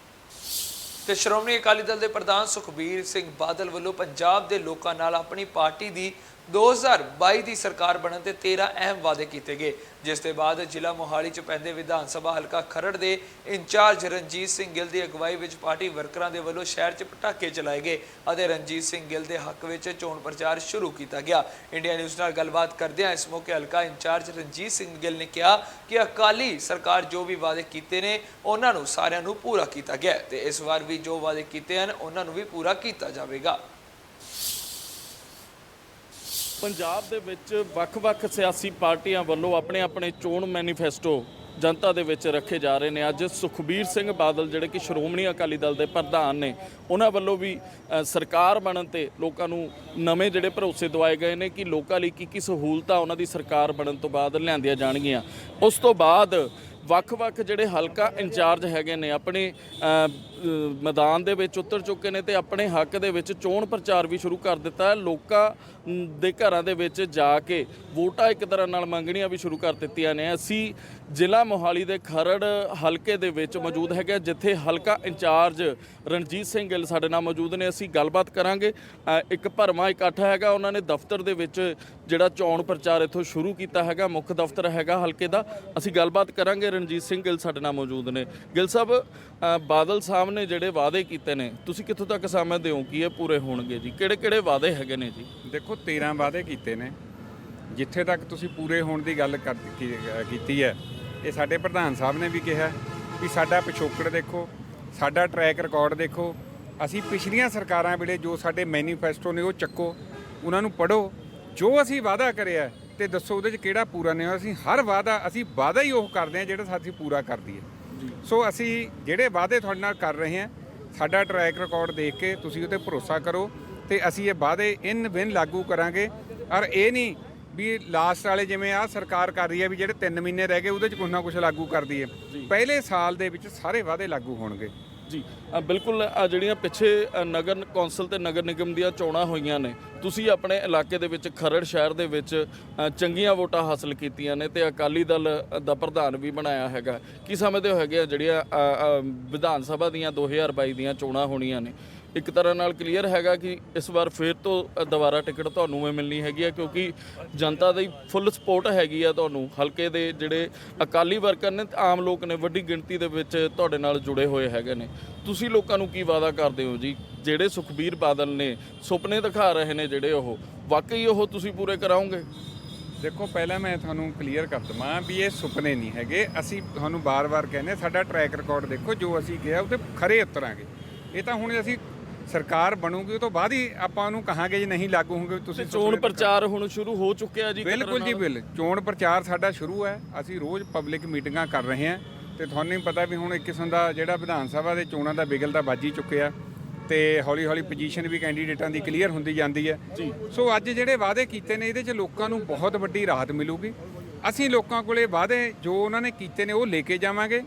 ਤੇ ਸ਼੍ਰੋਮਣੀ ਅਕਾਲੀ ਦਲ ਦੇ ਪ੍ਰਧਾਨ ਸੁਖਬੀਰ ਸਿੰਘ ਬਾਦਲ ਵੱਲੋਂ ਪੰਜਾਬ ਦੇ ਲੋਕਾਂ ਨਾਲ ਆਪਣੀ ਪਾਰਟੀ ਦੀ 2022 ਦੀ ਸਰਕਾਰ ਬਣਨ ਤੇ 13 ਅਹਿਮ ਵਾਅਦੇ ਕੀਤੇ ਗਏ, ਜਿਸ ਦੇ ਬਾਅਦ ਜ਼ਿਲ੍ਹਾ ਮੋਹਾਲੀ 'ਚ ਪੈਂਦੇ ਵਿਧਾਨ ਸਭਾ ਹਲਕਾ ਖਰੜ ਦੇ ਇੰਚਾਰਜ ਰਣਜੀਤ ਸਿੰਘ ਗਿੱਲ ਦੀ ਅਗਵਾਈ ਵਿੱਚ ਪਾਰਟੀ ਵਰਕਰਾਂ ਦੇ ਵੱਲੋਂ ਸ਼ਹਿਰ 'ਚ ਪਟਾਕੇ ਚਲਾਏ ਗਏ ਅਤੇ ਰਣਜੀਤ ਸਿੰਘ ਗਿੱਲ ਦੇ ਹੱਕ ਵਿੱਚ ਚੋਣ ਪ੍ਰਚਾਰ ਸ਼ੁਰੂ ਕੀਤਾ ਗਿਆ। ਇੰਡੀਆ ਨਿਊਜ਼ ਨਾਲ ਗੱਲਬਾਤ ਕਰਦਿਆਂ ਇਸ ਮੌਕੇ ਹਲਕਾ ਇੰਚਾਰਜ ਰਣਜੀਤ ਸਿੰਘ ਗਿੱਲ ਨੇ ਕਿਹਾ ਕਿ ਅਕਾਲੀ ਸਰਕਾਰ ਜੋ ਵੀ ਵਾਅਦੇ ਕੀਤੇ ਨੇ ਉਹਨਾਂ ਨੂੰ ਸਾਰਿਆਂ ਨੂੰ ਪੂਰਾ ਕੀਤਾ ਗਿਆ ਤੇ ਇਸ ਵਾਰ ਵੀ ਜੋ ਵਾਅਦੇ ਕੀਤੇ ਹਨ ਉਹਨਾਂ ਨੂੰ ਵੀ ਪੂਰਾ ਕੀਤਾ ਜਾਵੇਗਾ। ਪੰਜਾਬ ਦੇ ਵਿੱਚ ਵੱਖ-ਵੱਖ ਸਿਆਸੀ ਪਾਰਟੀਆਂ ਵੱਲੋਂ ਆਪਣੇ ਚੋਣ ਮੈਨੀਫੈਸਟੋ ਜਨਤਾ ਦੇ ਵਿੱਚ ਰੱਖੇ ਜਾ ਰਹੇ ਨੇ। ਅੱਜ ਸੁਖਬੀਰ ਸਿੰਘ ਬਾਦਲ ਜਿਹੜੇ ਕਿ ਸ਼੍ਰੋਮਣੀ ਅਕਾਲੀ ਦਲ ਦੇ ਪ੍ਰਧਾਨ ਨੇ, ਉਹਨਾਂ ਵੱਲੋਂ ਵੀ ਸਰਕਾਰ ਬਣਨ ਤੇ ਲੋਕਾਂ ਨੂੰ ਨਵੇਂ ਜਿਹੜੇ ਭਰੋਸੇ ਦਿਵਾਏ ਗਏ ਨੇ ਕਿ ਲੋਕਾਂ ਲਈ ਕੀ ਸਹੂਲਤਾਂ ਉਹਨਾਂ ਦੀ ਸਰਕਾਰ ਬਣਨ ਤੋਂ ਬਾਅਦ ਲਿਆਂਦੀਆਂ ਜਾਣਗੀਆਂ। ਉਸ ਤੋਂ ਬਾਅਦ ਵੱਖ-ਵੱਖ ਜਿਹੜੇ ਹਲਕਾ ਇੰਚਾਰਜ ਹੈਗੇ ਨੇ ਆਪਣੇ ਮੈਦਾਨ ਦੇ ਵਿੱਚ ਉਤਰ ਚੁੱਕੇ ਨੇ ਤੇ ਆਪਣੇ ਹੱਕ ਦੇ ਵਿੱਚ ਚੋਣ ਪ੍ਰਚਾਰ ਵੀ ਸ਼ੁਰੂ ਕਰ ਦਿੱਤਾ ਹੈ। ਲੋਕਾਂ ਦੇ ਘਰਾਂ ਦੇ ਵਿੱਚ ਜਾ ਕੇ ਵੋਟਾਂ ਇੱਕ ਤਰ੍ਹਾਂ ਨਾਲ ਮੰਗਣੀਆਂ ਵੀ ਸ਼ੁਰੂ ਕਰ ਦਿੱਤੀਆਂ ਨੇ। ਅਸੀਂ ਜ਼ਿਲ੍ਹਾ ਮੋਹਾਲੀ ਦੇ ਖਰੜ ਹਲਕੇ ਦੇ ਵਿੱਚ ਮੌਜੂਦ ਹੈਗੇ, ਜਿੱਥੇ ਹਲਕਾ ਇੰਚਾਰਜ ਰਣਜੀਤ ਸਿੰਘ ਗਿੱਲ ਸਾਡੇ ਨਾਲ ਮੌਜੂਦ ਨੇ। ਅਸੀਂ ਗੱਲਬਾਤ ਕਰਾਂਗੇ। ਇੱਕ ਭਰਵਾਂ ਇਕੱਠ ਹੈਗਾ, ਉਹਨਾਂ ਨੇ ਦਫ਼ਤਰ ਦੇ ਵਿੱਚ ਜਿਹੜਾ ਚੋਣ ਪ੍ਰਚਾਰ ਇੱਥੋਂ ਸ਼ੁਰੂ ਕੀਤਾ ਹੈਗਾ, ਮੁੱਖ ਦਫ਼ਤਰ ਹੈਗਾ ਹਲਕੇ ਦਾ। ਅਸੀਂ ਗੱਲਬਾਤ ਕਰਾਂਗੇ। ਰਣਜੀਤ ਸਿੰਘ ਗਿੱਲ ਸਾਡੇ ਨਾਲ ਮੌਜੂਦ ਨੇ। ਗਿੱਲ ਸਾਹਿਬ, ਬਾਦਲ ਸਾਹਿਬ ਸਾਹਿਬ ਨੇ ਜਿਹੜੇ ਵਾਅਦੇ ਕੀਤੇ ਨੇ ਤੁਸੀਂ ਕਿੱਥੋਂ ਤੱਕ ਸਮਝਦੇ ਹੋ ਕਿ ਇਹ ਪੂਰੇ ਹੋਣਗੇ ਜੀ? ਕਿਹੜੇ ਵਾਅਦੇ ਹੈਗੇ ਨੇ ਜੀ? ਦੇਖੋ 13 ਵਾਅਦੇ ਕੀਤੇ ਨੇ, ਜਿੱਥੇ ਤੱਕ ਤੁਸੀਂ ਪੂਰੇ ਹੋਣ ਦੀ ਗੱਲ ਕੀਤੀ ਹੈ, ਇਹ ਸਾਡੇ ਪ੍ਰਧਾਨ ਸਾਹਿਬ ਨੇ ਵੀ ਕਿਹਾ ਵੀ ਸਾਡਾ ਪਿਛੋਕੜ ਦੇਖੋ, ਸਾਡਾ ਟਰੈਕ ਰਿਕਾਰਡ ਦੇਖੋ, ਅਸੀਂ ਪਿਛਲੀਆਂ ਸਰਕਾਰਾਂ ਵੇਲੇ ਜੋ ਸਾਡੇ ਮੈਨੀਫੈਸਟੋ ਨੇ ਉਹ ਚੱਕੋ, ਉਹਨਾਂ ਨੂੰ ਪੜ੍ਹੋ, ਜੋ ਅਸੀਂ ਵਾਅਦਾ ਕਰਿਆ ਤੇ ਦੱਸੋ ਉਹਦੇ 'ਚ ਕਿਹੜਾ ਪੂਰਾ ਨਹੀਂ ਹੋਇਆ। ਅਸੀਂ ਵਾਅਦਾ ਹੀ ਉਹ ਕਰਦੇ ਹਾਂ ਜਿਹੜਾ ਅਸੀਂ ਪੂਰਾ ਕਰ ਦਈਏ। ਸੋ ਅਸੀਂ ਜਿਹੜੇ ਵਾਅਦੇ ਤੁਹਾਡੇ ਨਾਲ ਕਰ ਰਹੇ ਹਾਂ, ਸਾਡਾ ਟਰੈਕ ਰਿਕਾਰਡ ਦੇਖ ਕੇ ਤੁਸੀਂ ਉਹ 'ਤੇ ਭਰੋਸਾ ਕਰੋ ਤੇ ਅਸੀਂ ਇਹ ਵਾਅਦੇ ਇਨ ਬਿਨ ਲਾਗੂ ਕਰਾਂਗੇ। ਔਰ ਇਹ ਨਹੀਂ ਵੀ ਲਾਸਟ ਵਾਲੇ ਜਿਵੇਂ ਆਹ ਸਰਕਾਰ ਕਰ ਰਹੀ ਹੈ ਵੀ ਜਿਹੜੇ 3 ਮਹੀਨੇ ਰਹਿ ਗਏ ਉਹਦੇ 'ਚ ਕੁਛ ਨਾ ਕੁਛ ਲਾਗੂ ਕਰ ਦਈਏ। ਪਹਿਲੇ ਸਾਲ ਦੇ ਵਿੱਚ ਸਾਰੇ ਵਾਅਦੇ ਲਾਗੂ ਹੋਣਗੇ ਜੀ। ਬਿਲਕੁਲ ਜਿਹੜੀਆਂ ਪਿੱਛੇ ਨਗਰ ਕੌਂਸਲ ਤੇ ਨਗਰ ਨਿਗਮ ਦੀਆਂ ਚੋਣਾਂ ਹੋਈਆਂ ਨੇ, ਤੁਸੀਂ ਆਪਣੇ ਇਲਾਕੇ ਦੇ ਵਿੱਚ ਖਰੜ ਸ਼ਹਿਰ ਦੇ ਵਿੱਚ ਚੰਗੀਆਂ ਵੋਟਾਂ ਹਾਸਲ ਕੀਤੀਆਂ ਨੇ ਤੇ ਅਕਾਲੀ ਦਲ ਦਾ ਪ੍ਰਧਾਨ ਵੀ ਬਣਾਇਆ ਹੈਗਾ। ਕੀ ਸਮਝਦੇ ਹੋ ਹੈਗੇ ਜਿਹੜੀਆਂ ਵਿਧਾਨ ਸਭਾ ਦੀਆਂ 2022 ਦੀਆਂ ਚੋਣਾਂ ਹੋਣੀਆਂ ਨੇ, ਇੱਕ ਤਰ੍ਹਾਂ ਨਾਲ ਕਲੀਅਰ ਹੈਗਾ ਕਿ ਇਸ ਵਾਰ ਫਿਰ ਤੋਂ ਦੁਬਾਰਾ ਟਿਕਟ ਤੁਹਾਨੂੰ ਵੀ ਮਿਲਣੀ ਹੈਗੀ ਆ, ਕਿਉਂਕਿ ਜਨਤਾ ਦੀ ਫੁੱਲ ਸਪੋਰਟ ਹੈਗੀ ਆ ਤੁਹਾਨੂੰ? ਹਲਕੇ ਦੇ ਜਿਹੜੇ ਅਕਾਲੀ ਵਰਕਰ ਨੇ ਤੇ ਆਮ ਲੋਕ ਨੇ ਵੱਡੀ ਗਿਣਤੀ ਦੇ ਵਿੱਚ ਤੁਹਾਡੇ ਨਾਲ ਜੁੜੇ ਹੋਏ ਹੈਗੇ ਨੇ। ਤੁਸੀਂ ਲੋਕਾਂ ਨੂੰ ਕੀ ਵਾਅਦਾ ਕਰਦੇ ਹੋ ਜੀ? ਜਿਹੜੇ ਸੁਖਬੀਰ ਬਾਦਲ ਨੇ ਸੁਪਨੇ ਦਿਖਾ ਰਹੇ ਨੇ ਜਿਹੜੇ, ਉਹ ਵਾਕਈ ਉਹ ਤੁਸੀਂ ਪੂਰੇ ਕਰਾਓਗੇ? ਦੇਖੋ ਪਹਿਲਾਂ ਮੈਂ ਤੁਹਾਨੂੰ ਕਲੀਅਰ ਕਰ ਦਵਾਂ ਵੀ ਇਹ ਸੁਪਨੇ ਨਹੀਂ ਹੈਗੇ। ਅਸੀਂ ਤੁਹਾਨੂੰ ਬਾਰ-ਬਾਰ ਕਹਿੰਦੇ ਸਾਡਾ ਟਰੈਕ ਰਿਕਾਰਡ ਦੇਖੋ, ਜੋ ਅਸੀਂ ਕਿਹਾ ਉਹ 'ਤੇ ਖਰੇ ਉਤਰਾਂਗੇ। ਇਹ ਤਾਂ ਹੁਣ ਅਸੀਂ ਸਰਕਾਰ ਬਣੂਗੀ ਉਹ ਤੋਂ ਬਾਅਦ ਹੀ ਆਪਾਂ ਉਹਨੂੰ ਕਹਾਂਗੇ ਜੀ ਨਹੀਂ ਲਾਗੂ ਹੋਣਗੇ। ਤੁਸੀਂ ਚੋਣ ਪ੍ਰਚਾਰ ਹੁਣ ਸ਼ੁਰੂ ਹੋ ਚੁੱਕਿਆ ਜੀ? ਬਿਲਕੁਲ ਜੀ, ਚੋਣ ਪ੍ਰਚਾਰ ਸਾਡਾ ਸ਼ੁਰੂ ਹੈ। ਅਸੀਂ ਰੋਜ਼ ਪਬਲਿਕ ਮੀਟਿੰਗਾਂ ਕਰ ਰਹੇ ਹਾਂ ਤੇ ਤੁਹਾਨੂੰ ਪਤਾ ਵੀ ਹੁਣ ਇੱਕ ਕਿਸਮ ਦਾ ਜਿਹੜਾ ਵਿਧਾਨ ਸਭਾ ਦੇ ਚੋਣਾਂ ਦਾ ਬਿਗਲ ਤਾਂ ਵੱਜ ਹੀ ਚੁੱਕਿਆ ਤੇ ਹੌਲੀ-ਹੌਲੀ ਪੋਜੀਸ਼ਨ ਵੀ ਕੈਂਡੀਡੇਟਾਂ ਦੀ ਕਲੀਅਰ ਹੁੰਦੀ ਜਾਂਦੀ ਹੈ। ਸੋ ਅੱਜ ਜਿਹੜੇ ਵਾਅਦੇ ਕੀਤੇ ਨੇ ਇਹਦੇ 'ਚ ਲੋਕਾਂ ਨੂੰ ਬਹੁਤ ਵੱਡੀ ਰਾਹਤ ਮਿਲੂਗੀ। ਅਸੀਂ ਲੋਕਾਂ ਕੋਲੇ ਵਾਅਦੇ ਜੋ ਉਹਨਾਂ ਨੇ ਕੀਤੇ ਨੇ ਉਹ ਲੈ ਕੇ ਜਾਵਾਂਗੇ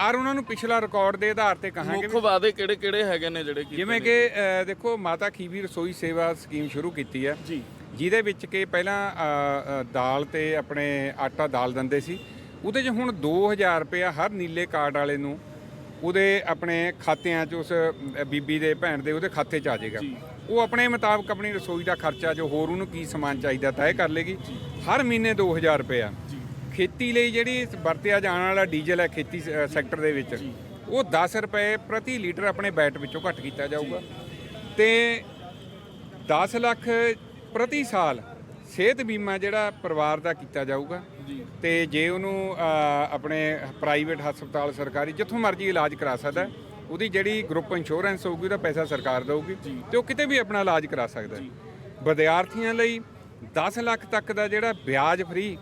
ਔਰ ਉਹਨਾਂ ਨੂੰ ਪਿਛਲਾ ਰਿਕਾਰਡ ਦੇ ਆਧਾਰ ਤੇ ਕਹਾਂਗੇ। ਮੁੱਖ ਵਾਅਦੇ ਕਿਹੜੇ ਹੈਗੇ ਨੇ ਜਿਹੜੇ ਕੀਤੇ? ਜਿਵੇਂ ਕਿ ਦੇਖੋ ਮਾਤਾ ਖੀਵੀ ਰਸੋਈ ਸੇਵਾ ਸਕੀਮ ਸ਼ੁਰੂ ਕੀਤੀ ਹੈ ਜੀ, ਜਿਹਦੇ ਵਿੱਚ ਕਿ ਪਹਿਲਾਂ ਦਾਲ ਤੇ ਆਪਣੇ ਆਟਾ ਦਾਲ ਦਿੰਦੇ ਸੀ, ਉਹਦੇ 'ਚ ਹੁਣ 2000 ਰੁਪਇਆ ਹਰ ਨੀਲੇ ਕਾਰਡ ਵਾਲੇ ਨੂੰ ਉਹਦੇ ਆਪਣੇ ਖਾਤਿਆਂ 'ਚ ਉਸ ਬੀਬੀ ਦੇ ਭੈਣ ਦੇ ਉਹਦੇ ਖਾਤੇ 'ਚ ਆ ਜਾਏਗਾ। ਉਹ ਆਪਣੇ ਮੁਤਾਬਕ ਆਪਣੀ ਰਸੋਈ ਦਾ ਖਰਚਾ ਜੋ ਹੋਰ ਉਹਨੂੰ ਕੀ ਸਮਾਨ ਚਾਹੀਦਾ ਤੈਅ ਕਰ ਲੇਗੀ। ਹਰ ਮਹੀਨੇ 2000 ਰੁਪਇਆ। ਖੇਤੀ ਲਈ ਜਿਹੜੀ ਵਰਤਿਆ ਜਾਣ ਵਾਲਾ ਡੀਜ਼ਲ ਹੈ ਖੇਤੀ ਸੈਕਟਰ ਦੇ ਵਿੱਚ, ਉਹ 10 ਰੁਪਏ ਪ੍ਰਤੀ ਲੀਟਰ ਆਪਣੇ ਬੈਟ ਵਿੱਚੋਂ ਘੱਟ ਕੀਤਾ ਜਾਊਗਾ ਤੇ 10 ਲੱਖ ਪ੍ਰਤੀ ਸਾਲ ਸਿਹਤ ਬੀਮਾ ਜਿਹੜਾ ਪਰਿਵਾਰ ਦਾ ਕੀਤਾ ਜਾਊਗਾ ਤੇ ਜੇ ਉਹਨੂੰ ਆਪਣੇ ਪ੍ਰਾਈਵੇਟ ਹਸਪਤਾਲ ਸਰਕਾਰੀ ਜਿੱਥੋਂ ਮਰਜ਼ੀ ਇਲਾਜ ਕਰਾ ਸਕਦਾ, ਉਹਦੀ ਜਿਹੜੀ ਗਰੁੱਪ ਇੰਸ਼ੋਰੈਂਸ ਹੋਊਗੀ ਉਹਦਾ ਪੈਸਾ ਸਰਕਾਰ ਦੇਊਗੀ ਤੇ ਉਹ ਕਿਤੇ ਵੀ ਆਪਣਾ ਇਲਾਜ ਕਰਾ ਸਕਦਾ। ਵਿਦਿਆਰਥੀਆਂ ਲਈ 10 ਲੱਖ ਤੱਕ ਦਾ ਜਿਹੜਾ ਵਿਆਜ ਫਰੀ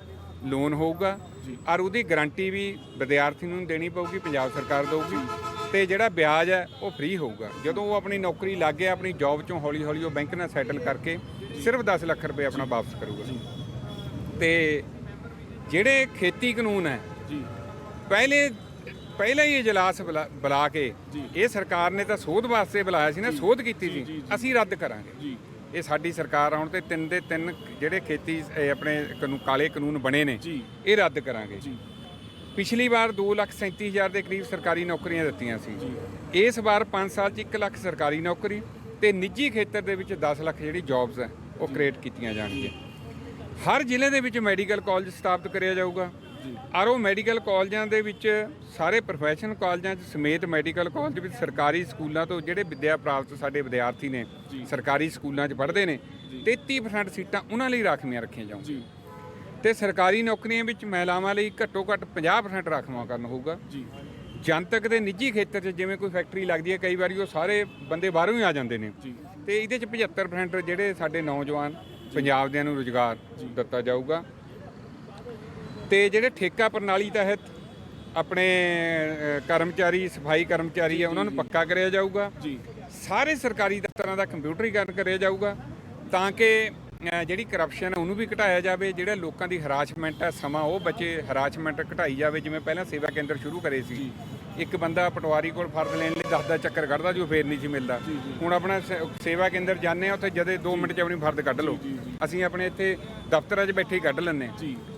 ਲੋਨ ਹੋਊਗਾ ਔਰ ਉਹਦੀ ਗਾਰੰਟੀ ਵੀ ਵਿਦਿਆਰਥੀ ਨੂੰ ਦੇਣੀ ਪਊਗੀ, ਪੰਜਾਬ ਸਰਕਾਰ ਦੇਊਗੀ ਤੇ ਜਿਹੜਾ ਵਿਆਜ ਹੈ ਉਹ ਫ੍ਰੀ ਹੋਊਗਾ। ਜਦੋਂ ਉਹ ਆਪਣੀ ਨੌਕਰੀ ਲੱਗ ਗਿਆ, ਆਪਣੀ ਜੌਬ ਚੋਂ ਹੌਲੀ-ਹੌਲੀ ਉਹ ਬੈਂਕ ਨਾਲ ਸੈਟਲ ਕਰਕੇ ਸਿਰਫ 10 ਲੱਖ ਰੁਪਏ ਆਪਣਾ ਵਾਪਸ ਕਰੂਗਾ। ਤੇ ਜਿਹੜੇ ਖੇਤੀ ਕਾਨੂੰਨ ਹੈ ਪਹਿਲਾਂ ਹੀ ਇਜਲਾਸ ਬੁਲਾ ਕੇ ਇਹ ਸਰਕਾਰ ਨੇ ਤਾਂ ਸੋਧ ਵਾਸਤੇ ਬੁਲਾਇਆ ਸੀ ਨਾ, ਸੋਧ ਕੀਤੀ ਸੀ, ਅਸੀਂ ਰੱਦ ਕਰਾਂਗੇ। ਇਹ ਸਾਡੀ ਸਰਕਾਰ ਆਉਣ ਤੇ 3 ਦੇ 3 ਜਿਹੜੇ ਖੇਤੀ ਆਪਣੇ ਕਾਲੇ ਕਾਨੂੰਨ ਬਣੇ ਨੇ ਇਹ ਰੱਦ ਕਰਾਂਗੇ। ਪਿਛਲੀ ਵਾਰ 2,37,000 ਦੇ ਕਰੀਬ ਸਰਕਾਰੀ ਨੌਕਰੀਆਂ ਦਿੱਤੀਆਂ ਸੀ। ਇਸ ਵਾਰ 5 ਸਾਲ 'ਚ 1 ਲੱਖ ਸਰਕਾਰੀ ਨੌਕਰੀ ਤੇ ਨਿੱਜੀ ਖੇਤਰ ਦੇ ਵਿੱਚ 10 ਲੱਖ ਜਿਹੜੀ ਜੌਬਸ ਹੈ ਉਹ ਕ੍ਰੀਏਟ ਕੀਤੀਆਂ ਜਾਣਗੀਆਂ। ਹਰ ਜ਼ਿਲ੍ਹੇ ਦੇ ਵਿੱਚ ਮੈਡੀਕਲ ਕਾਲਜ ਸਥਾਪਿਤ ਕਰਿਆ ਜਾਊਗਾ ਔਰ ਉਹ ਮੈਡੀਕਲ ਕਾਲਜਾਂ ਦੇ ਵਿੱਚ ਸਾਰੇ ਪ੍ਰੋਫੈਸ਼ਨਲ ਕਾਲਜਾਂ 'ਚ ਸਮੇਤ ਮੈਡੀਕਲ ਕਾਲਜ ਵਿੱਚ ਸਰਕਾਰੀ ਸਕੂਲਾਂ ਤੋਂ ਜਿਹੜੇ ਵਿੱਦਿਆ ਪ੍ਰਾਪਤ ਸਾਡੇ ਵਿਦਿਆਰਥੀ ਨੇ ਸਰਕਾਰੀ ਸਕੂਲਾਂ 'ਚ ਪੜ੍ਹਦੇ ਨੇ 33% ਸੀਟਾਂ ਉਹਨਾਂ ਲਈ ਰਾਖਵੀਆਂ ਰੱਖੀਆਂ ਜਾਊਗੀਆਂ ਤੇ ਸਰਕਾਰੀ ਨੌਕਰੀਆਂ ਵਿੱਚ ਮਹਿਲਾਵਾਂ ਲਈ ਘੱਟੋ ਘੱਟ 50% ਰਾਖਵਾਂਕਰਨ ਹੋਊਗਾ। ਜਨਤਕ ਦੇ ਨਿੱਜੀ ਖੇਤਰ 'ਚ ਜਿਵੇਂ ਕੋਈ ਫੈਕਟਰੀ ਲੱਗਦੀ ਹੈ, ਕਈ ਵਾਰੀ ਉਹ ਸਾਰੇ ਬੰਦੇ ਬਾਹਰੋਂ ਹੀ ਆ ਜਾਂਦੇ ਨੇ ਤੇ ਇਹਦੇ 'ਚ 75% ਜਿਹੜੇ ਸਾਡੇ ਨੌਜਵਾਨ ਪੰਜਾਬ ਦਿਆਂ ਨੂੰ ਰੁਜ਼ਗਾਰ ਦਿੱਤਾ ਜਾਊਗਾ। ਤੇ ਜਿਹੜੇ ਠੇਕਾ ਪ੍ਰਣਾਲੀ ਤਹਿਤ ਆਪਣੇ ਕਰਮਚਾਰੀ ਸਫਾਈ ਕਰਮਚਾਰੀ ਹੈ ਉਹਨਾਂ ਨੂੰ ਪੱਕਾ ਕਰਿਆ ਜਾਊਗਾ। ਸਾਰੇ ਸਰਕਾਰੀ ਦਫ਼ਤਰਾਂ ਦਾ ਕੰਪਿਊਟਰੀਕਰਨ ਕਰਿਆ ਜਾਊਗਾ ਤਾਂ ਕਿ ਜਿਹੜੀ ਕਰਪਸ਼ਨ ਹੈ ਉਹਨੂੰ ਵੀ ਘਟਾਇਆ ਜਾਵੇ। ਜਿਹੜੇ ਲੋਕਾਂ ਦੀ ਹਰਾਸਮੈਂਟ ਹੈ ਸਮਾਂ ਉਹ ਬਚੇ, ਹਰਾਸਮੈਂਟ ਘਟਾਈ ਜਾਵੇ। ਜਿਵੇਂ ਪਹਿਲਾਂ ਸੇਵਾ ਕੇਂਦਰ ਸ਼ੁਰੂ ਕਰੇ ਸੀ, ਇੱਕ ਬੰਦਾ ਪਟਵਾਰੀ ਕੋਲ ਫਰਦ ਲੈਣ ਲਈ 10 ਚੱਕਰ ਕੱਢਦਾ ਜੋ ਫੇਰ ਨਹੀਂ ਸੀ ਮਿਲਦਾ। ਹੁਣ ਆਪਣਾ ਸੇਵਾ ਕੇਂਦਰ ਜਾਂਦੇ ਆ, ਉੱਥੇ ਜਦੇ 2 ਮਿੰਟ 'ਚ ਆਪਣੀ ਫਰਦ ਕੱਢ ਲਓ। ਅਸੀਂ ਆਪਣੇ ਇੱਥੇ ਦਫ਼ਤਰਾਂ 'ਚ ਬੈਠੇ ਹੀ ਕੱਢ ਲੈਂਦੇ।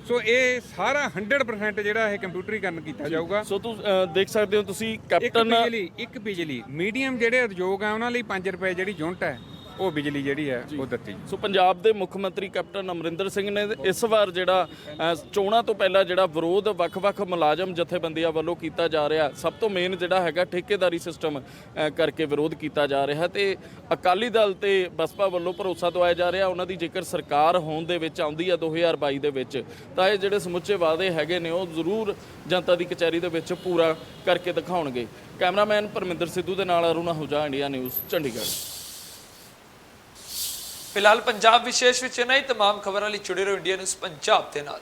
ਸੋ ਇਹ ਸਾਰਾ 100% ਜਿਹੜਾ ਇਹ ਕੰਪਿਊਟਰੀਕਰਨ ਕੀਤਾ ਜਾਊਗਾ। ਸੋ ਤੁਸੀਂ ਦੇਖ ਸਕਦੇ ਹੋ ਤੁਸੀਂ ਕੈਪਟਨ ਇੱਕ ਬਿਜਲੀ ਮੀਡੀਅਮ ਜਿਹੜੇ ਉਦਯੋਗ ਆ ਉਹਨਾਂ ਲਈ 5 ਰੁਪਏ ਜਿਹੜੀ ਯੂਨਿਟ ਹੈ ਉਹ ਬਿਜਲੀ ਜਿਹੜੀ ਹੈ ਉਹ ਦਿੱਤੀ। ਸੋ ਪੰਜਾਬ ਦੇ ਮੁੱਖ ਮੰਤਰੀ ਕੈਪਟਨ ਅਮਰਿੰਦਰ ਸਿੰਘ ਨੇ ਇਸ ਵਾਰ ਜਿਹੜਾ ਚੋਣਾਂ ਤੋਂ ਪਹਿਲਾਂ ਜਿਹੜਾ ਵਿਰੋਧ ਵੱਖ-ਵੱਖ ਮੁਲਾਜ਼ਮ ਜਥੇਬੰਦੀਆਂ ਵੱਲੋਂ ਕੀਤਾ ਜਾ ਰਿਹਾ, ਸਭ ਤੋਂ ਮੇਨ ਜਿਹੜਾ ਹੈਗਾ ਠੇਕੇਦਾਰੀ ਸਿਸਟਮ ਕਰਕੇ ਵਿਰੋਧ ਕੀਤਾ ਜਾ ਰਿਹਾ ਤੇ ਅਕਾਲੀ ਦਲ ਤੇ ਬਸਪਾ ਵੱਲੋਂ ਭਰੋਸਾ ਦਵਾਇਆ ਜਾ ਰਿਹਾ ਉਹਨਾਂ ਦੀ ਜੇਕਰ ਸਰਕਾਰ ਹੋਣ ਦੇ ਵਿੱਚ ਆਉਂਦੀ ਆ 2022 ਦੇ ਵਿੱਚ ਤਾਂ ਇਹ ਜਿਹੜੇ ਸਮੁੱਚੇ ਵਾਅਦੇ ਹੈਗੇ ਨੇ ਉਹ ਜ਼ਰੂਰ ਜਨਤਾ ਦੀ ਕਚਹਿਰੀ ਦੇ ਵਿੱਚ ਪੂਰਾ ਕਰਕੇ ਦਿਖਾਉਣਗੇ। ਕੈਮਰਾਮੈਨ ਪਰਮਿੰਦਰ ਸਿੱਧੂ ਦੇ ਨਾਲ ਅਰੁਣ ਆਹੂਜਾ, ਇੰਡੀਆ ਨਿਊਜ਼, ਚੰਡੀਗੜ੍ਹ। ਫਿਲਹਾਲ ਪੰਜਾਬ ਵਿਸ਼ੇਸ਼ ਵਿੱਚ ਨਹੀਂ, ਤਮਾਮ ਖਬਰਾਂ ਲਈ ਜੁੜੇ ਰਹੋ ਇੰਡੀਆ ਨਿਊਜ਼ ਪੰਜਾਬ ਦੇ ਨਾਲ।